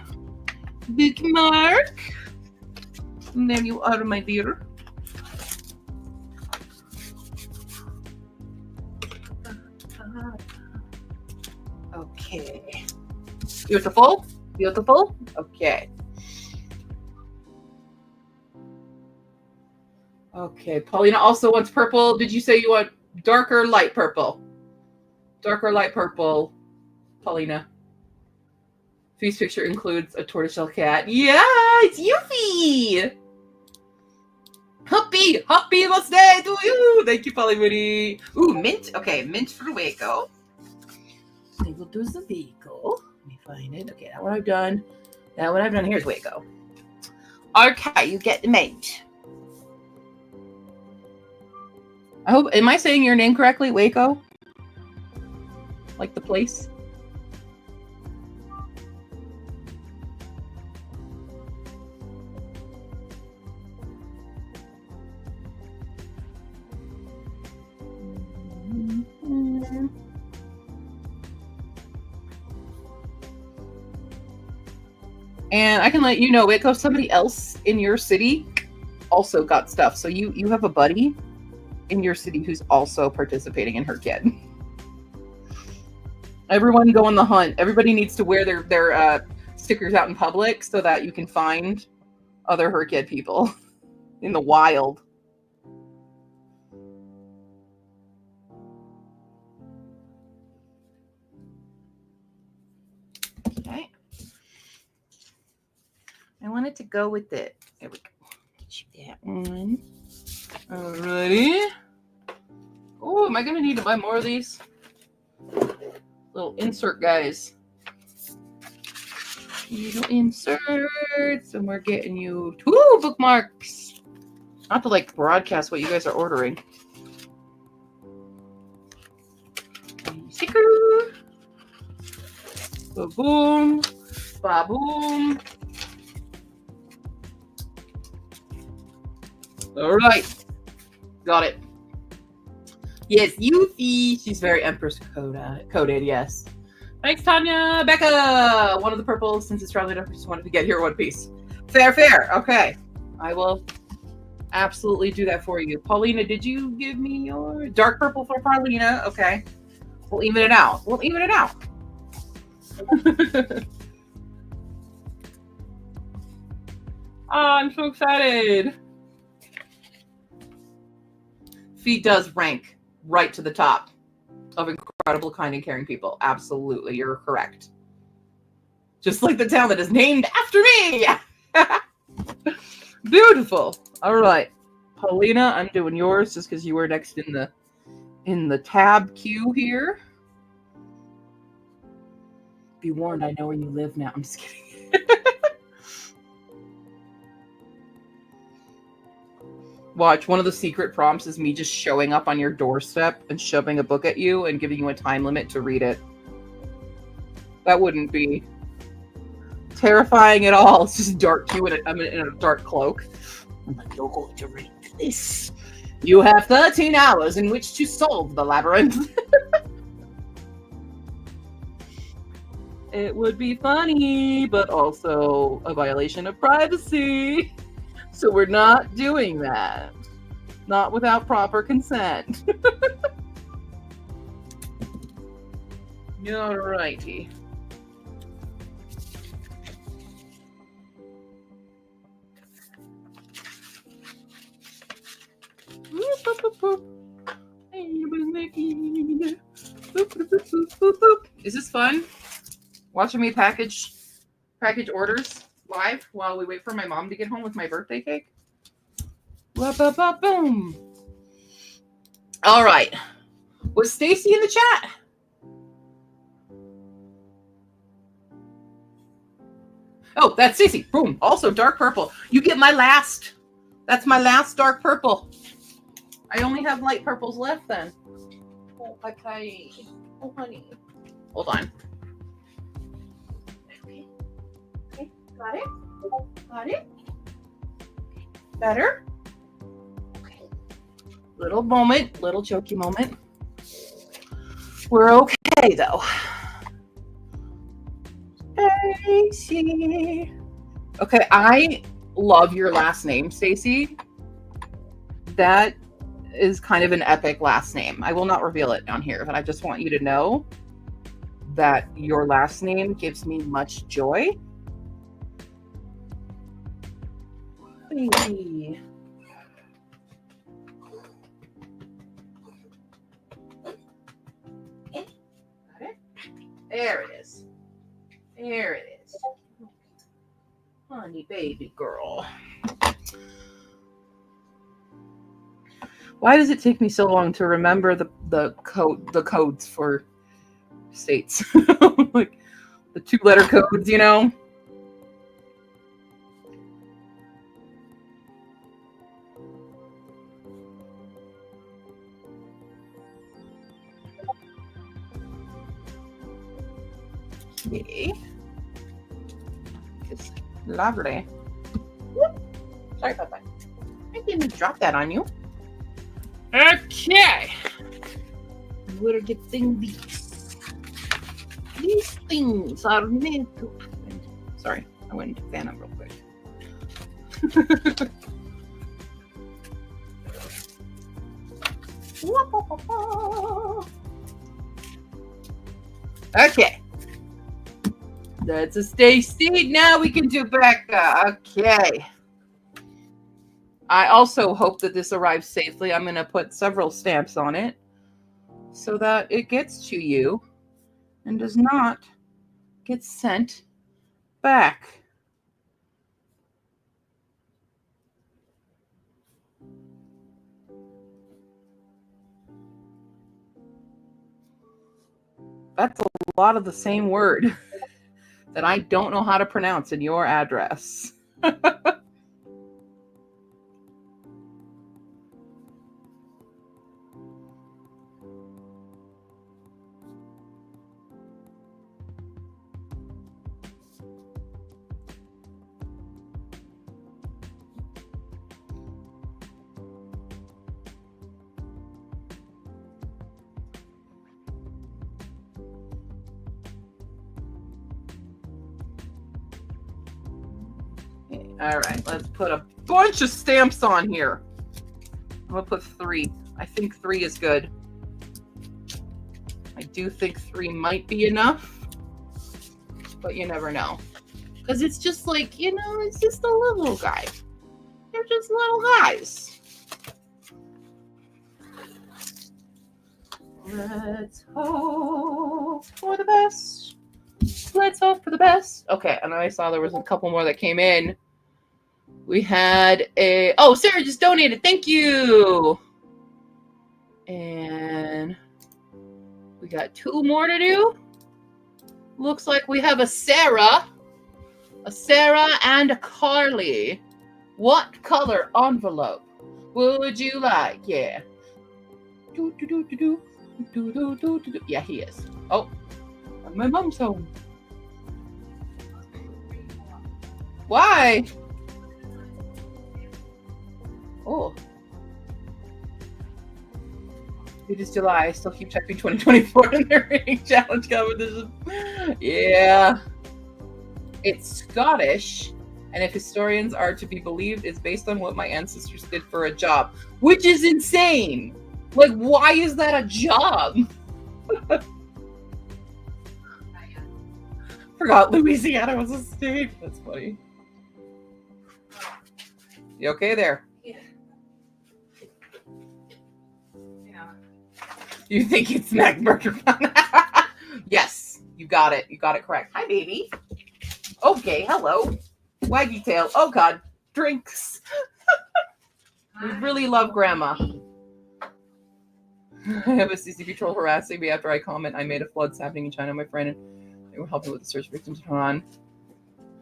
bookmark. And there you are, my dear. Okay. Beautiful. Beautiful. Okay. Okay. Paulina also wants purple. Did you say you want dark or light purple? Dark or light purple, Paulina. Feast picture includes a tortoiseshell cat. Yeah, it's Yuffie. Happy birthday to you. Thank you, Polly. Ooh, mint. Okay, mint for Waco. I will do the Waco. Let me find it. Okay, that one I've done. That one I've done. Here's Waco. Okay, you get the mint. I hope. Am I saying your name correctly, Waco? Like the place? And I can let you know, Waco, somebody else in your city also got stuff. So you have a buddy in your city who's also participating in Her Kid. Everyone go on the hunt. Everybody needs to wear their stickers out in public so that you can find other Her Kid people in the wild. Okay. I wanted to go with it. There we go. get you that one. Alrighty. Oh, am I gonna need to buy more of these? Little insert guys. Little inserts, and we're getting you 2 bookmarks. Not to like broadcast what you guys are ordering. Sticker. Ba-boom. Ba-boom. All right. Got it. Yes, Yuffie. She's very Empress coded, yes. Thanks, Tanya. Becca. One of the purples, since it's traveling, I just wanted to get here one piece. Fair. Okay. I will absolutely do that for you. Paulina, did you give me your dark purple for Paulina? Okay. We'll even it out. Oh, I'm so excited. Feed does rank right to the top of incredible, kind, and caring people. Absolutely. You're correct. Just like the town that is named after me. Beautiful. All right. Paulina, I'm doing yours just because you were next in the tab queue here. Be warned, I know where you live now. I'm just kidding. Watch, one of the secret prompts is me just showing up on your doorstep and shoving a book at you and giving you a time limit to read it. That wouldn't be terrifying at all. It's just dark queue and I'm in a dark cloak. I'm like, you're going to read this. You have 13 hours in which to solve the labyrinth. It would be funny, but also a violation of privacy. So we're not doing that. Not without proper consent. Alrighty. Is this fun? Watching me package orders live while we wait for my mom to get home with my birthday cake. Boom. All right. Was Stacy in the chat? Oh, that's Stacy. Boom. Also dark purple. You get my last. That's my last dark purple. I only have light purples left then. Oh, okay. Oh, honey. Hold on. Okay. Got it? Better? Okay. Little moment, little jokey moment. We're okay though. Stacy. Okay, I love your last name, Stacy. That is kind of an epic last name. I will not reveal it on here, but I just want you to know that your last name gives me much joy. Baby. Got it? There it is. There it is. Honey baby girl. Why does it take me so long to remember the codes for states? Like the 2-letter codes, you know? Okay. It's lovely. Whoop. Sorry about that. I didn't drop that on you. Okay. We're getting these. These things are meant to. Sorry, I went into fan up real quick. Okay. That's a Stacy. Now we can do Becca. Okay. I also hope that this arrives safely. I'm going to put several stamps on it so that it gets to you and does not get sent back. That's a lot of the same word that I don't know how to pronounce in your address. All right, let's put a bunch of stamps on here. I'm gonna put 3. I think 3 is good. I do think 3 might be enough, but you never know. Because it's just like, it's just a little guy. They're just little guys. Let's hope for the best. Let's hope for the best. Okay, and I saw there was a couple more that came in. We had Sarah just donated. Thank you. And we got 2 more to do. Looks like we have a Sarah and a Carly. What color envelope would you like? Yeah. Yeah, he is. Oh, my mom's home. Why? Oh. It is July. I still keep checking 2024 in their reading challenge competition. Yeah. It's Scottish, and if historians are to be believed, it's based on what my ancestors did for a job, which is insane. Like, why is that a job? Forgot Louisiana was a state. That's funny. You okay there? Yeah. You think it's Mac Burger? Yes, you got it. You got it correct. Hi, baby. Okay, hello. Waggy tail. Oh, God. Drinks. We really love Grandma. I have a CCP troll harassing me after I comment I made a flood happening in China. My friend and they were helping with the search victims. On.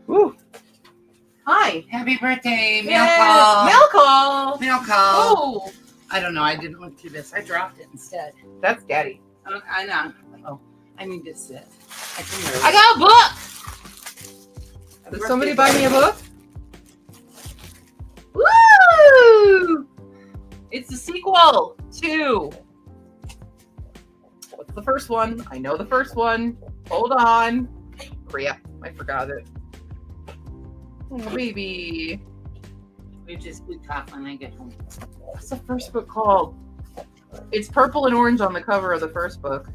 Woo. Hi. Happy birthday, Milk call. Milk call. Oh. I don't know. I didn't look through this. I dropped it instead. That's Daddy. I know. Oh. I need to sit. I got a book. Did somebody buy me a book? Woo! It's the sequel to. What's the first one? I know the first one. Hold on. Hurry up. I forgot it. Oh, baby. We just good talk when I get home. What's the first book called? It's purple and orange on the cover of the first book.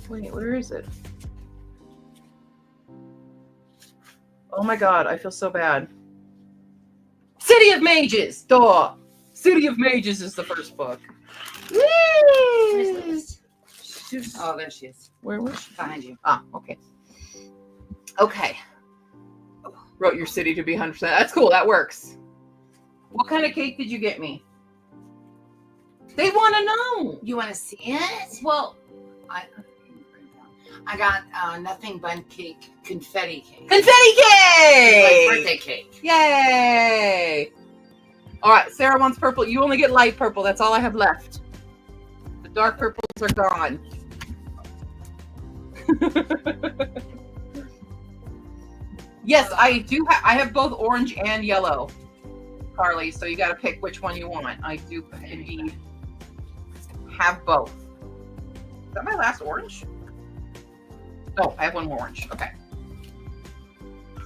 Wait, where is it? Oh my God, I feel so bad. City of Mages! Duh! City of Mages is the first book. Whee! Oh, there she is. Where was she? Behind you. Ah, okay. Okay. Wrote your city to be 100%. That's cool. That works. What kind of cake did you get me? They want to know. You want to see it? Well, I got nothing but cake, confetti cake. confetti cake! Like birthday cake. Yay! All right, Sarah wants purple. You only get light purple. That's all I have left. The dark purples are gone. Yes, I do. I have both orange and yellow, Carly. So you got to pick which one you want. I do indeed have both. Is that my last orange? Oh, I have one more orange. Okay.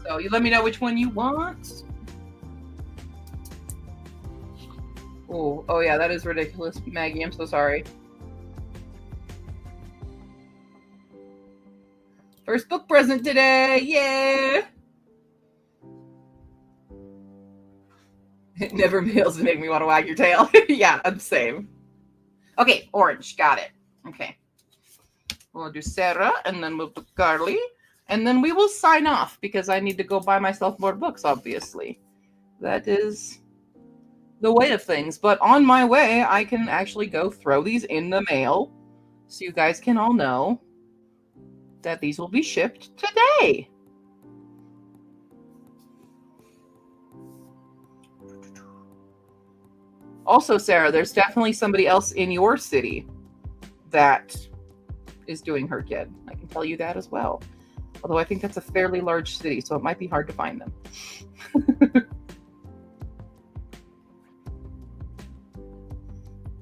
So you let me know which one you want. Oh yeah, that is ridiculous, Maggie. I'm so sorry. First book present today. Yeah. It never fails to make me want to wag your tail. Yeah, I'm the same. Okay, orange. Got it. Okay. We'll do Sarah, and then we'll do Carly, and then we will sign off because I need to go buy myself more books, obviously. That is the way of things. But on my way, I can actually go throw these in the mail so you guys can all know that these will be shipped today. Also, Sarah, there's definitely somebody else in your city that is doing her kid. I can tell you that as well. Although I think that's a fairly large city, so it might be hard to find them.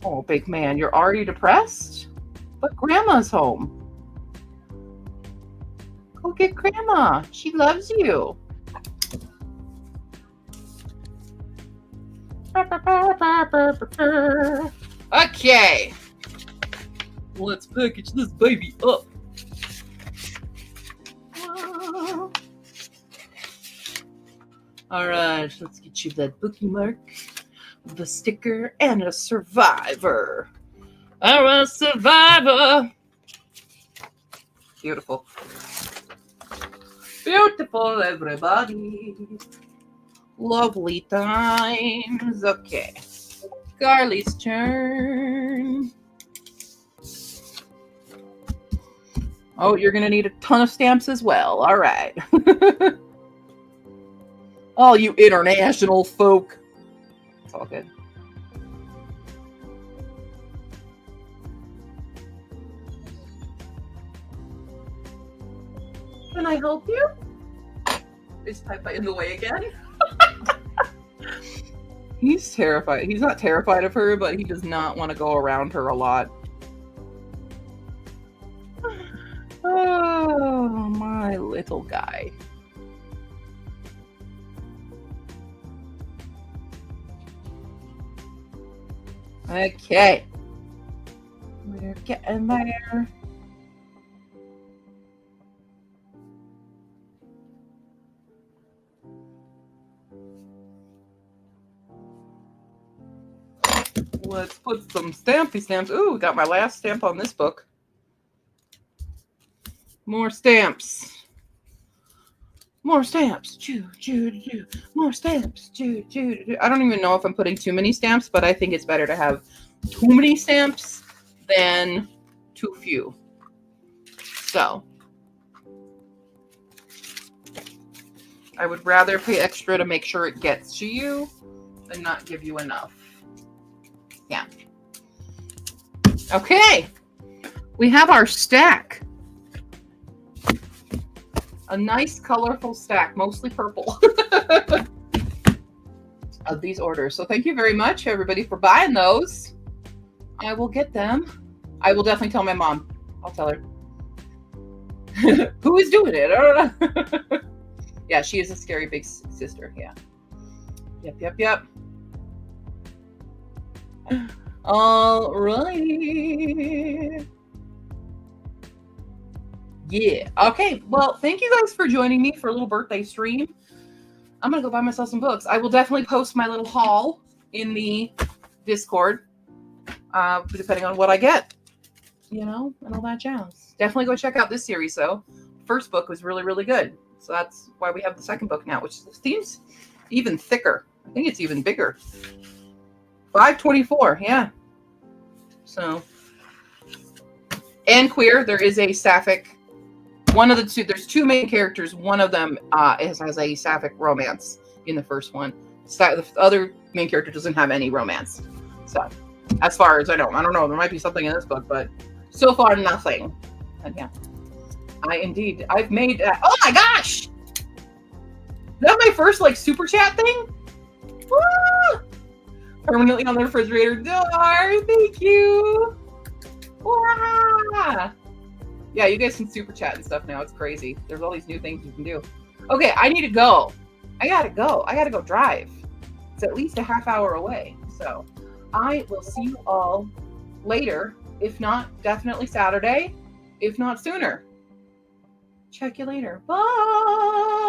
Oh, big man, you're already depressed? But Grandma's home. Go get Grandma. She loves you. Okay. Let's package this baby up. All right, let's get you that bookmark, the sticker, and a survivor. All right, survivor. Beautiful. Beautiful, everybody. Lovely times. Okay. Carly's turn. Oh, you're going to need a ton of stamps as well. All right. All you international folk. It's all good. Can I help you? Is Pipa in the way again? He's terrified. He's not terrified of her, but he does not want to go around her a lot. Oh, my little guy. Okay. We're getting there. Let's put some stampy stamps. Ooh, got my last stamp on this book. More stamps. More stamps. Choo, choo, choo. More stamps. Choo, choo, choo. I don't even know if I'm putting too many stamps, but I think it's better to have too many stamps than too few. So I would rather pay extra to make sure it gets to you than not give you enough. Yeah. Okay. We have our stack. A nice colorful stack, mostly purple, of these orders. So thank you very much, everybody, for buying those. I will get them. I will definitely tell my mom. I'll tell her. Who is doing it? I don't know. Yeah, she is a scary big sister. Yeah. Yep. All right. Yeah. Okay. Well, thank you guys for joining me for a little birthday stream. I'm going to go buy myself some books. I will definitely post my little haul in the Discord, depending on what I get, and all that jazz. Definitely go check out this series, though. First book was really, really good. So that's why we have the second book now, which seems even thicker. I think it's even bigger. 524, yeah. So, and queer, there is a sapphic. One of the two, there's two main characters. One of them has a sapphic romance in the first one. The other main character doesn't have any romance. So, as far as I don't know. There might be something in this book, but so far nothing. And yeah, I've made. Oh my gosh! Is that my first super chat thing? Woo! Permanently on the refrigerator door. Thank you. Wow. Yeah, you guys can super chat and stuff now. It's crazy. There's all these new things you can do. Okay, I need to go. I gotta go drive. It's at least a half hour away. So I will see you all later. If not, definitely Saturday. If not sooner. Check you later. Bye.